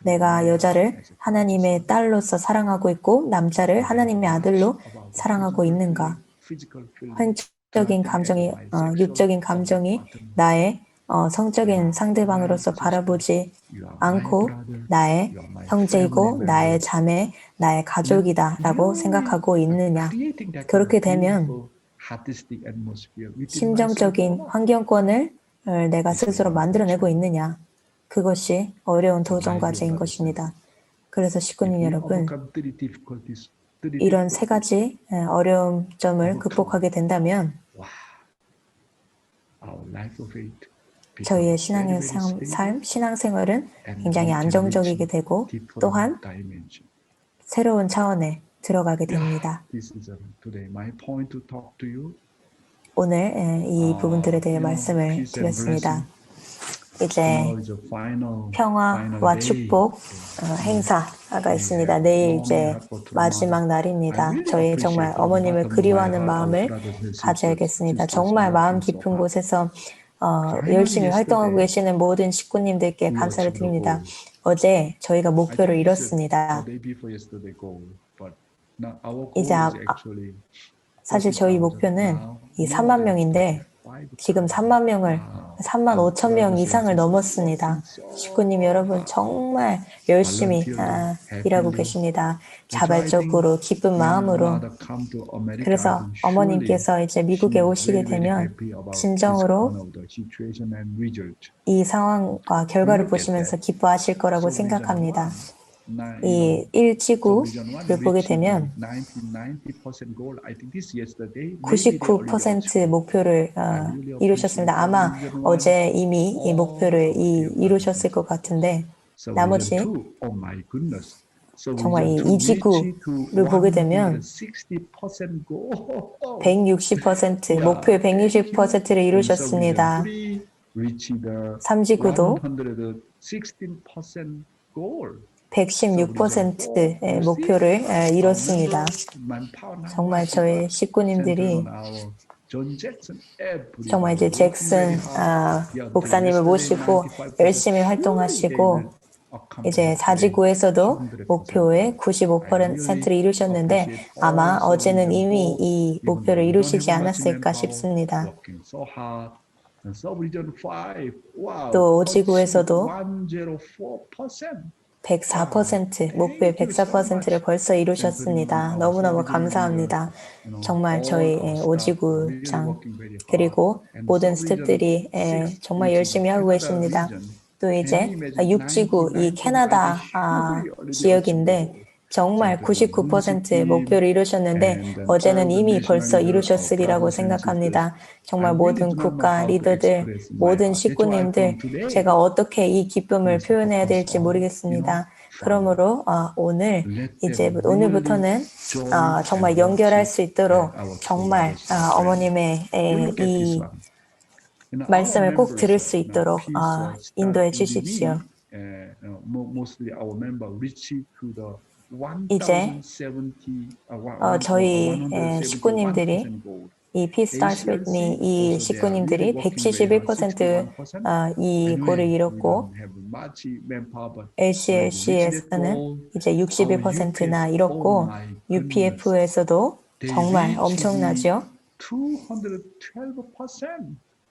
내가 여자를 하나님의 딸로서 사랑하고 있고 남자를 하나님의 아들로 사랑하고 있는가, 횡적인 감정이 육적인 감정이 나의 성적인 상대방으로서 바라보지 않고 나의 형제이고 나의 자매, 나의 가족이다 라고 생각하고 있느냐. 그렇게 되면 심정적인 환경권을 내가 스스로 만들어내고 있느냐. 그것이 어려운 도전 과제인 것입니다. 그래서 식구님 여러분, 이런 세 가지 어려운 점을 극복하게 된다면 저희의 신앙의 신앙생활은 굉장히 안정적이게 되고 또한 새로운 차원에 들어가게 됩니다. 오늘 이 부분들에 대해 말씀을 드렸습니다. 이제 평화와 축복 행사가 있습니다. 내일 이제 마지막 날입니다. 저희 정말 어머님을 그리워하는 마음을 가져야겠습니다. 정말 마음 깊은 곳에서 열심히 활동하고 계시는 모든 식구님들께 감사를 드립니다. 어제 저희가 목표를 이뤘습니다. 이제 사실 저희 목표는 이 3만 명인데 지금 3만 명을 3만 5천 명 이상을 넘었습니다. 식구님 여러분 정말 열심히 일하고 계십니다. 자발적으로 기쁜 마음으로. 그래서 어머님께서 이제 미국에 오시게 되면 진정으로 이 상황과 결과를 보시면서 기뻐하실 거라고 생각합니다. 이 1지구를 보게 되면 99% 목표를 이루셨습니다. 아마 어제 이미 이 목표를 이루셨을 것 같은데 나머지 정말 이 2지구를 보게 되면 160% 목표의 160%를 이루셨습니다. 3지구도 116%의 목표를 이뤘습니다. 정말 저희 식구님들이 정말 이제 잭슨 목사님을 모시고 열심히 활동하시고 이제 4지구에서도 목표의 95%를 이루셨는데 아마 어제는 이미 이 목표를 이루시지 않았을까 싶습니다. 또 5지구에서도 104%, 목표의 104%를 벌써 이루셨습니다. 너무너무 감사합니다. 정말 저희 오지구장 그리고 모든 스태프들이 정말 열심히 하고 계십니다. 또 이제 6지구, 이 캐나다 지역인데 정말 99%의 목표를 이루셨는데 어제는 이미 벌써 이루셨으리라고 생각합니다. 정말 모든 국가 리더들, 모든 식구님들 제가 어떻게 이 기쁨을 표현해야 될지 모르겠습니다. 그러므로 오늘부터는 정말 연결할 수 있도록 정말 어머님의 이 말씀을 꼭 들을 수 있도록 인도해 주십시오. 이제 저희 식구님들이 이 Peace Starts With Me 이 식구님들이 171% 이 골을 이뤘고 LCLC에서는 이제 61%나 이뤘고 UPF에서도 정말 엄청나죠.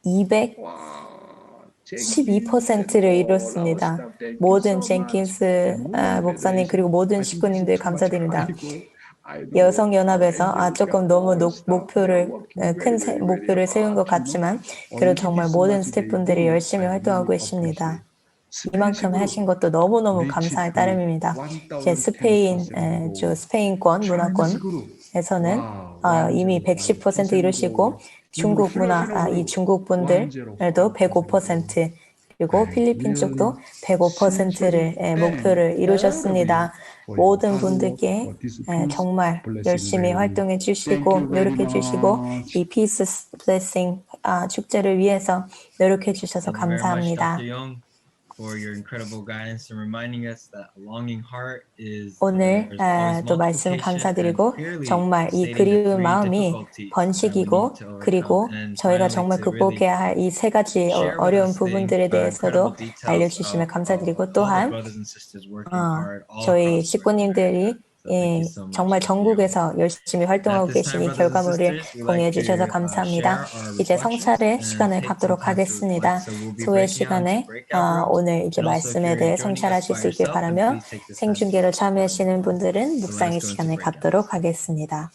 212%를 이뤘습니다. 모든 젠킨스 목사님 그리고 모든 식구님들 감사드립니다. 여성연합에서 조금 너무 큰 목표를 세운 것 같지만 그래도 정말 모든 스태프분들이 열심히 활동하고 계십니다. 이만큼 하신 것도 너무너무 감사할 따름입니다. 이제 스페인권 문화권에서는 이미 110% 이루시고 중국 이 중국 분들도 105% 그리고 필리핀 쪽도 105%를 목표를 이루셨습니다. 모든 분들께 정말 열심히 활동해 주시고 노력해 주시고 이 피스 블레싱 축제를 위해서 노력해 주셔서 감사합니다. 오늘 또 말씀 감사드리고 정말 이 그리운 마음이 번식이고 그리고 저희가 정말 극복해야 할 이 세 가지 어려운 부분들에 대해서도 알려주시면 감사드리고 또한 저희 식구님들이 정말 전국에서 열심히 활동하고 계신 이 결과물을 공유해 주셔서 감사합니다. 이제 성찰의 시간을 갖도록 하겠습니다. 소회 시간에 오늘 이제 말씀에 대해 성찰하실 수 있길 바라며 생중계로 참여하시는 분들은 묵상의 시간을 갖도록 하겠습니다.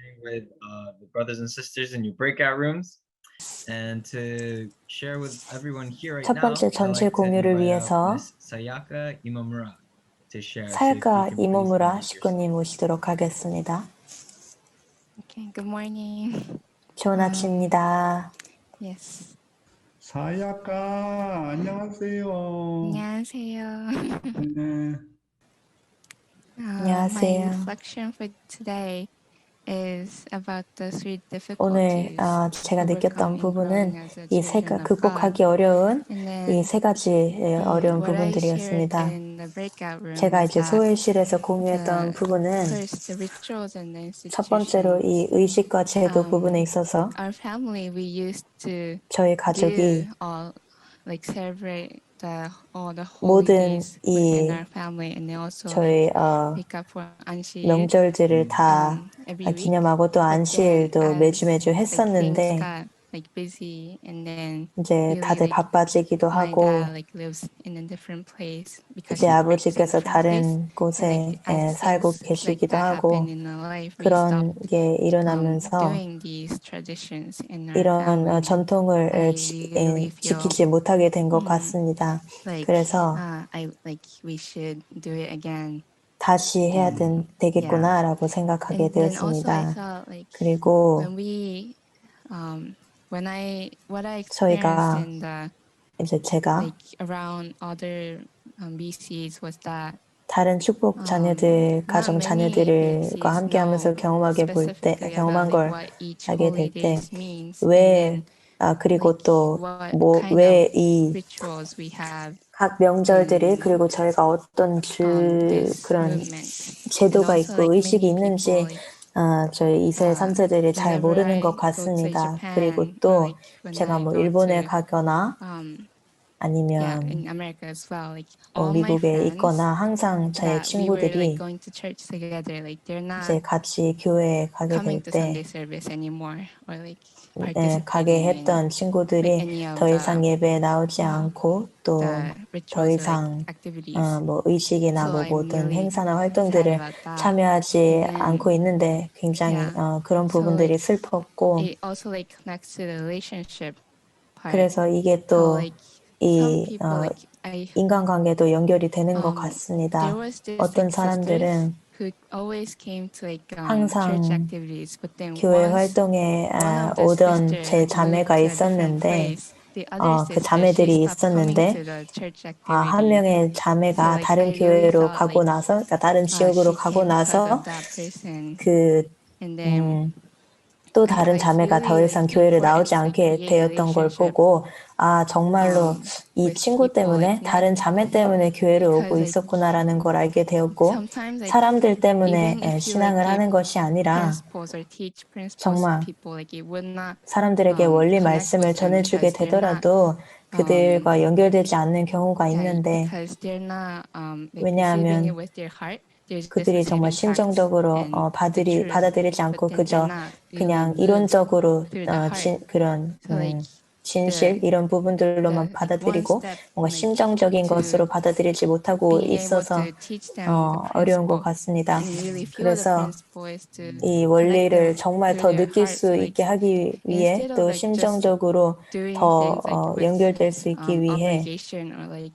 sharing with the brothers and sisters in your breakout rooms. And to share with everyone here right 첫 now, 번째 I'd 전체 like to 공유를 invite out 위해서 Miss Sayaka Imamura to share. So if you 사야카 can please 이모무라 unmute yourself. 식구님 모시도록 하겠습니다. Okay, good morning. 좋은 아침입니다. Yes. 사야카 안녕하세요. 안녕하세요. 네. 안녕하세요. My reflection for today is about the three 오늘 difficulties 제가 느꼈던 overcoming 부분은 growing as a 이 세 children of 극복하기 God. 어려운 And 이 then 세 가지 어려운 what I shared 부분들이었습니다. in the breakout room 제가 was 이제 that 소회실에서 공유했던 the 부분은 first the rituals and the 첫 번째로 institutions. 이 의식과 제도 부분에 있어서 Our family we used to 저희 do 가족이 all like celebrate all the 모든 holidays within 이 our family, and they also 저희 wake up for 안식 명절들을 다 every week. 기념하고 또 But then 안식일도 매주 as like things 했었는데 got like busy, and then 이제 really 다들 like 바빠지기도 my 하고 dad like lives in a different place because 이제 he works in a 아버지께서 different place, 다른 곳에 and like as 살고 things like 계시기도 that 하고 happen in our life, we 그런 stopped 게 일어나면서 doing these traditions in our 이런 family. 전통을 I really feel 지키지 못하게 된 것 같습니다. like 그래서 I like we should do it again. 다시 해야 되겠구나라고 생각하게 And then also I 되었습니다. felt like 그리고 when we what I experienced 저희가 in the 이제 제가 like around other BCs was that 다른 축복 자녀들, not 가정 many 자녀들과 BCs 함께하면서 know specifically 경험한 about 걸 like what each 알게 될 때, holidays means, and 왜, then 그리고 like 또, what kind 왜 of 이 rituals we have 각 명절들이, in 그리고 저희가 어떤 this 그런 movement. And 제도가 also 있고 like 의식이 many 있는지, people like 저희 2세, 3세들이 잘 whenever 모르는 것 I go to 같습니다. 그리고 Japan or 또, like when 제가 I 뭐 go 일본에 to 가거나, yeah, 아니면 in America as well, like all my 미국에 friends 있거나 항상 저의 that we were like 친구들이 going to church together, like they're 이제 not 같이 교회에 가게 coming 될 to Sunday 때, service anymore, or like 가게 participating in 했던 like 친구들이 any of 더 이상 예배에 나오지 않고 또 the 더 rituals or like 이상 activities. 뭐 의식이나 So 뭐 I'm 모든 really 행사나 sad 활동들을 about that. 참여하지 And then 않고 있는데 굉장히 yeah, 그런 so 부분들이 like 슬펐고 it also like connects to the relationship part. 그래서 이게 How 또 like some 이 people like I 인간관계도 연결이 되는 것 there 같습니다. was this 어떤 like sisters 사람들은 who always came to like church 항상 activities, but then 교회 once 활동에 one of the 오던 sister 제 like 자매가 moved to a different 있었는데 place, the other 그 sister she 자매들이 stopped coming to 있었는데 the church 한 activities. 명의 So 자매가 like 다른 I really 교회로 thought 가고 like 나서 그러니까 다른 지역으로 she 가고 came because 나서 of that person, 그 and then 또 I 다른 자매가 더 really 이상 like 교회를 important 나오지 to like 않게 create 되었던 걸 relationship 보고 정말로 이 with 친구 people like 때문에 다른 자매 때문에 교회를 오고 because like 있었구나라는 걸 알게 되었고 sometimes like 사람들 때문에 even if you like 신앙을 give 하는 것이 아니라 principles or teach principles to 정말 people, like it would not 사람들에게 원리 connect 말씀을 with them 전해주게 because they're not 되더라도 그들과 연결되지 않는 경우가 있는데 because they're not like receiving it 왜냐하면 with their heart. There's just 그들이 정말 receiving facts 심정적으로 and the truth, 받아들이지 but 않고 then they're 그저 not really 그냥 moved 이론적으로 through the heart. 그런 So like 진실 the 이런 부분들로만 like one 받아들이고 step 뭔가 like 심정적인 to 것으로 받아들이지 못하고 being able 있어서 to teach them the 어려운 것 principle 같습니다. and really feel the 그래서 principle is to 이 connect 원리를 them 정말 through 더 their 느낄 heart. 수 So 있게 like 하기 위해 instead of 또 like just 심정적으로 doing 더 things like with 연결될 수 있기 위해 obligation or like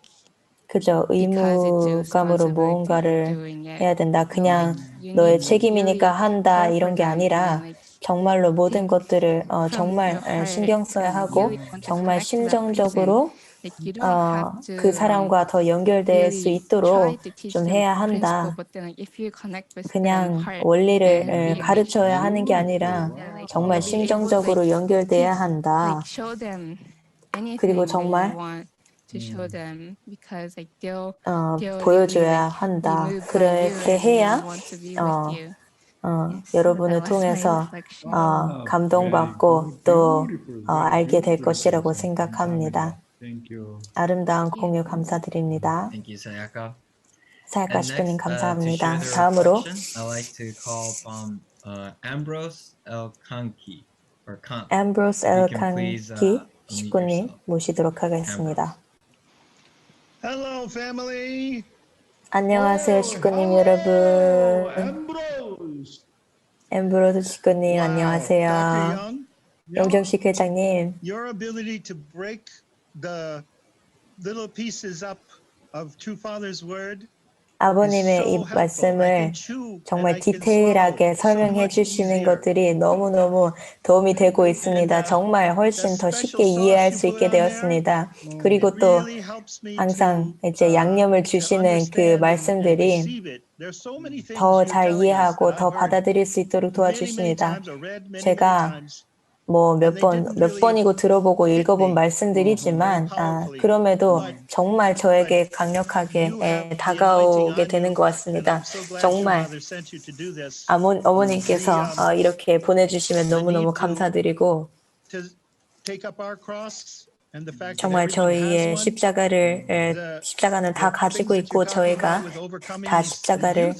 그저 because it's your 의무감으로 responsibility you're 무언가를 doing it. 해야 된다. So like 그냥 you 너의 need to 책임이니까 really 한다 care 이런 for 게 them and then 아니라 like 정말로 모든 think 것들을 from 정말 your heart 신경 써야 and 하고 really want to 정말 connect to that person. 심정적으로 Like you don't have 그 to 사람과 더 연결될 수 really try 있도록 to teach 좀 them 해야 principle, 한다. but then like if you connect with them 그냥 heart 원리를 and 가르쳐야 하는 게 아니라 like 정말 you'll be able to 심정적으로 like 연결돼야 teach, 한다. like show them anything 그리고 that you 정말 want to show them because like they'll really 보여줘야 like be 한다. moved by you 그렇게 and 해야 then want to be with you. Yes, 여러분을 that was my 통해서 reflection. 감동받고 또 Beautiful, 알게 될 beautiful 것이라고 reflection. 생각합니다. Thank you. 아름다운 공유 감사드립니다. Thank you, Sayaka. 사야카 And 시부님 next, to 감사합니다. share their 다음으로 reflection, I'd like to call upon Ambrose L. Kanki, or Kant. 앰브로스 If you 엘 can please 칸키 unmute 시구님 yourself. 모시도록 하겠습니다. Hello, family. 안녕하세요, 시구님 Hello, 여러분. Ambrose. 엠브로스 식구님 Wow. 안녕하세요. Dr. Young, 용정식 회장님, your ability to break the little pieces up of True Father's word 아버님의 이 is so helpful. I 말씀을 can chew and 정말 I can 디테일하게 swallow so 설명해 much 주시는 easier. 것들이 너무너무 도움이 되고 있습니다. 정말 훨씬 더 쉽게 이해할 수 있게 되었습니다. 그리고 또 Really helps me 항상 to, 이제 양념을 주시는 그 understand and 말씀들이 receive it. There's so many things 더 you're 잘 telling us 이해하고 that 더 I've heard 받아들일 수 있도록 many 도와주십니다. times or read many 제가 times. 뭐 And they didn't 몇 really 번이고 들어보고 hit 읽어본 me 말씀들이지만 very powerfully. 그럼에도 But 정말 저에게 강력하게 you have the 다가오게 anointing on 되는 you, 것 and 같습니다. I'm so glad 정말 your mother sent you to do this. 어머님께서 이렇게 보내주시면 너무너무 need to- 감사드리고 To take up our cross and the fact that 정말 everyone has 저희의 one. 십자가는 다 가지고 있고 저희가 다 십자가를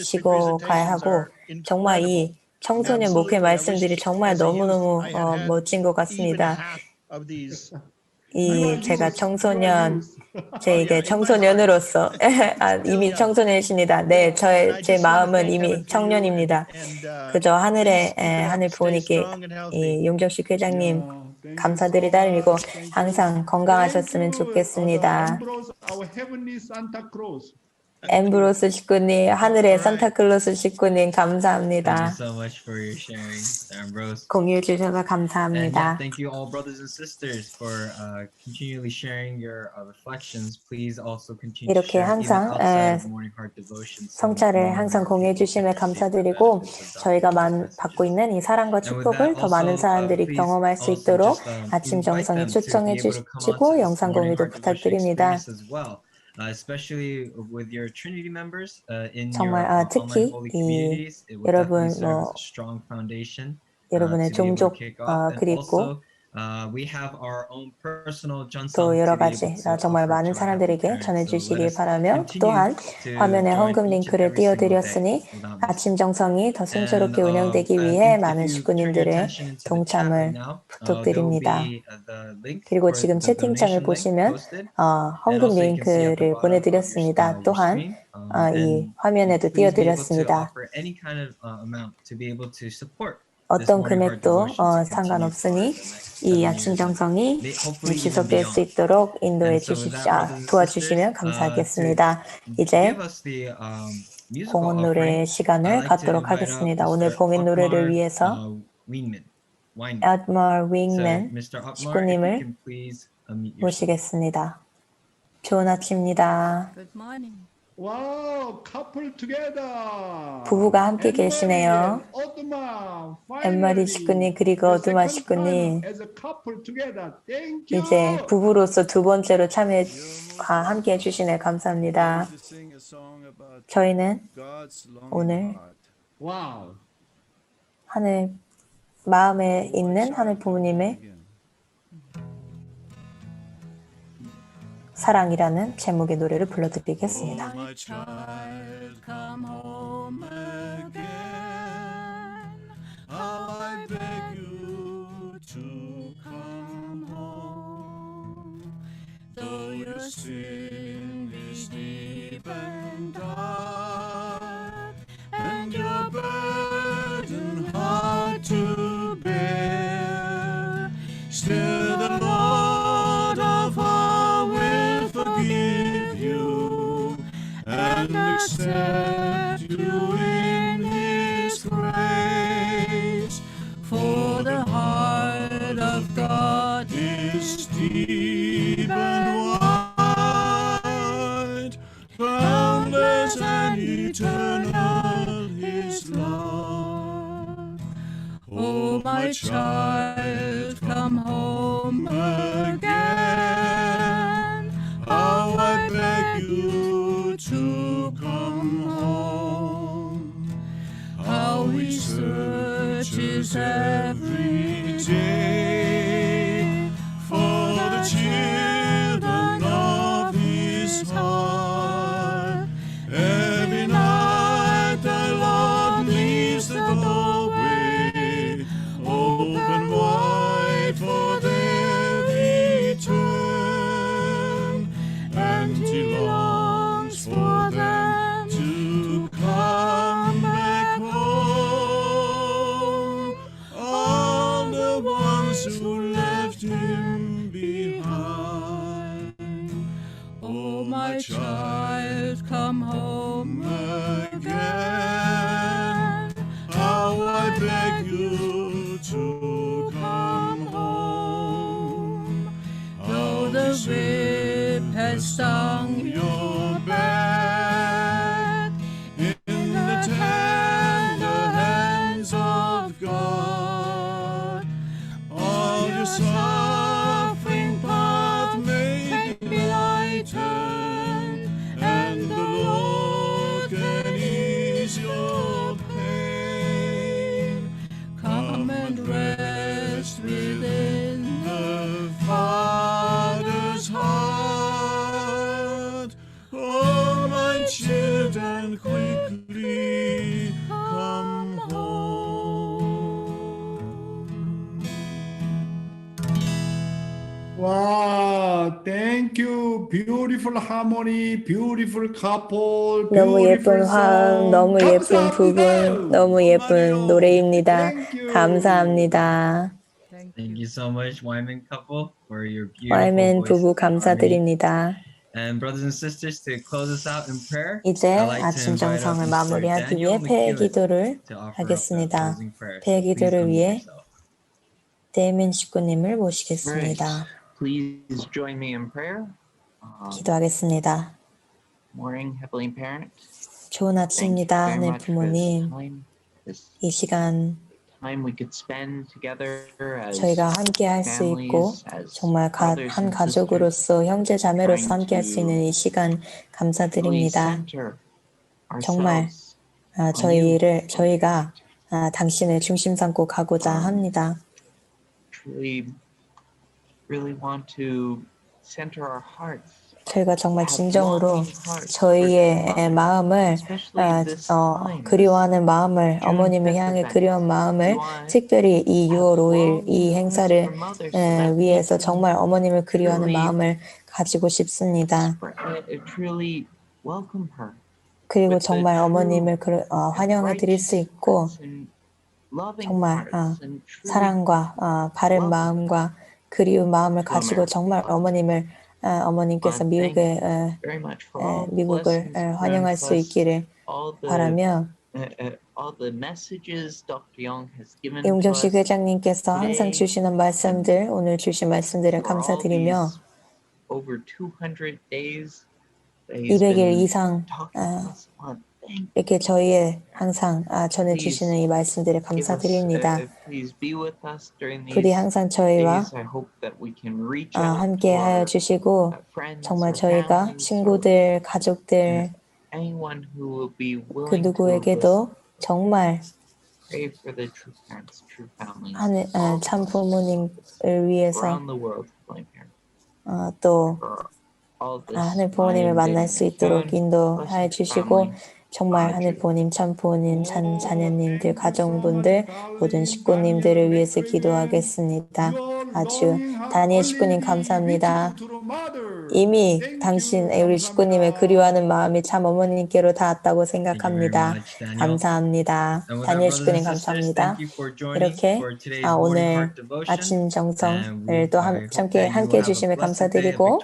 지고 가야 하고 정말 이 청소년 목회 말씀들이 정말 너무너무 멋진 것 같습니다. 제가 청소년 이게 청소년으로서 이미 청소년이십니다. 네, 제 마음은 이미 청년입니다. 그저 하늘 부모님께 용정식 회장님 감사드리다니고 항상 건강하셨으면 좋겠습니다. Our heavenly Santa Claus. 엠브로스 식구님, 하늘의 산타클로스 식구님 Thank you 감사합니다. so much for your sharing, Ambrose. 공유해 주셔서 And yeah, 감사합니다. thank you all brothers and sisters for continually sharing your reflections. Please also continue to 이렇게 share even 항상 outside of morning heart devotion. so 성찰을 more 항상 people 공유해 can 주심에 receive the 감사드리고 benefits of 저희가 Dr. 받고 있는 이 사랑과 And with that, 축복을 더 많은 also, 사람들이 please 경험할 수 also 있도록 just, 아침 invite 정성에 them to 초청해 be able to come 주시고 onto this 영상 morning 공유도 heart devotion 부탁드립니다. experience as well. Especially with your Trinity members in 정말, your online 특히 holy 이 communities, it will 여러분, definitely serve as a strong foundation 여러분의 to be able to 종족 kick off. And 그리고 also, we have our own personal 또 Jeonsang 여러 to be 가지 able to 정말 offer 많은 to our heavenly 사람들에게 parents. So let 전해주시길 us 바라며 continue 또한 to 화면에 join 헌금 each and 링크를 every single day 띄워드렸으니 without 아침 missing. 정성이 더 순조롭게 And 운영되기 if 위해 많은 you turn your 식구님들의 attention into the chat right 동참을 now, there will 부탁드립니다. be the link 그리고 for 지금 the 채팅창을 donation link 보시면 posted. And 헌금 also you can see at the bottom of 링크를 your 보내드렸습니다. 또한 screen. 이 And 화면에도 please be able to 띄워드렸습니다. offer any kind of amount to be able to support this 어떤 morning heart 금액도 devotion to continue for 상관없으니 the next 이 7 아침 years and 정성이 hopefully even 지속될 수 beyond. 있도록 인도해 And so with that, 주십시오. brothers and 도와주시면 sisters, 감사하겠습니다. to 이제 give us the musical 봉헌 offering, 노래 I'd 시간을 like to 갖도록 invite up 하겠습니다. Mr. 오늘 봉헌 노래를 Otmar 위해서 Weinman. 에드머 So, 윙맨 Mr. Otmar, if you 식구님을 can please unmute yourself. 모시겠습니다. 좋은 아침입니다. Good morning. Wow, couple together. 부부가 함께 Anne-Marie 계시네요. and Otmar, 엠마리 finally. 식구님 그리고 The 오두마 second time 식구님 as a couple together. Thank you. 이제 부부로서 두 번째로 함께 해주시네 감사합니다. 저희는 오늘 Wow. 마음에 있는 하늘 부모님의 사랑이라는 제목의 노래를 불러드리겠습니다. My child, come home again. How I beg you to come home. Though your sin is deep and dark, and your burden hard to bear, still the Lord of all will forgive you and accept you in His grace. For the heart of God is deep and wide, boundless and eternal His love. Oh, my child, come home again. How I beg you to come home. How He searches every day for the children of His heart. Every night the Lord leaves the doorway open wide for their return, and He longs for them to come back home. come home again. How I beg you to come home. How the whip has stung your back in the tender hands of God. All your suffering path may be lightened, and the Lord can ease your pain. Come and rest within the Father's heart. Oh, my children, quickly come home. 와, thank you. Beautiful harmony, beautiful couple, 너무 예쁜 beautiful 화음, song. 너무 예쁜 감사합니다. 부분, 너무 예쁜 노래입니다. Thank you. 감사합니다. Thank you so much, Wyman couple, for your beautiful 와이맨 voices 부부 and harmony. 감사드립니다. And brothers and sisters, to close us out in prayer, 이제 I'd like to 아침 invite up 정성을 Mr. 마무리하기 Daniel 위해 폐 McEwitt 기도를 to offer up the 하겠습니다. closing prayer. 폐 Please 기도를 unmute 위해 yourself. 데이민 식구님을 모시겠습니다. Please join me in prayer. 기도하겠습니다. Morning, Heavenly Parent. 좋은 Thank you 아침입니다, very 하늘 much for this 부모님. time, this 이 시간 time we could spend together as 저희가 함께 할 수 있고 families, as 정말 brothers 한 and sisters, 가족으로서 형제 자매로서 trying 함께 할 수 있는 이 시간 really 감사드립니다. center 정말 ourselves 저희가 당신을 중심 삼고 가고자 합니다. really want to center our hearts. 저희가 정말 진정으로 저희의 마음을 그리워하는 마음을 어머님을 향해 그리워하는 마음을 특별히 이 6월 5일 이 행사를 위해서 정말 어머님을 그리워하는 마음을 가지고 싶습니다. 그리고 정말 어머님을 환영해 드릴 수 있고 정말 사랑과 바른 마음과 그리운 마음을 가지고 정말 어머님께서 미국을 환영할 수 있기를 바라며 이용정식 회장님께서 항상 주시는 말씀들, 오늘 주신 말씀들을 감사드리며 200일 이상 이렇게 저희의 항상 전해주시는 이 말씀들을 감사드립니다. 부디 항상 저희와 함께 하여 주시고 정말 저희가 친구들, 가족들 그 누구에게도 정말 참 부모님을 위해서 또 하늘 부모님을 만날 수 있도록 인도하여 주시고 정말 하늘 부모님, 참 부모님, 참 자녀님들, 가정분들, 모든 식구님들을 위해서 기도하겠습니다. 아주 다니엘 식구님 감사합니다. 이미 우리 식구님의 그리워하는 마음이 참 어머님께로 닿았다고 생각합니다. 감사합니다. 다니엘 식구님 감사합니다. 이렇게 오늘 아침 정성을 또 함께 해주심에 감사드리고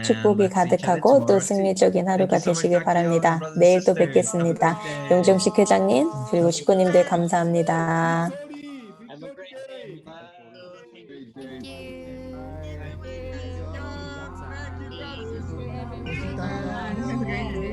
축복이 가득하고 또 승리적인 하루가 되시길 바랍니다. 내일 또 뵙겠습니다. 용정식 회장님 그리고 식구님들 감사합니다. Have a great day.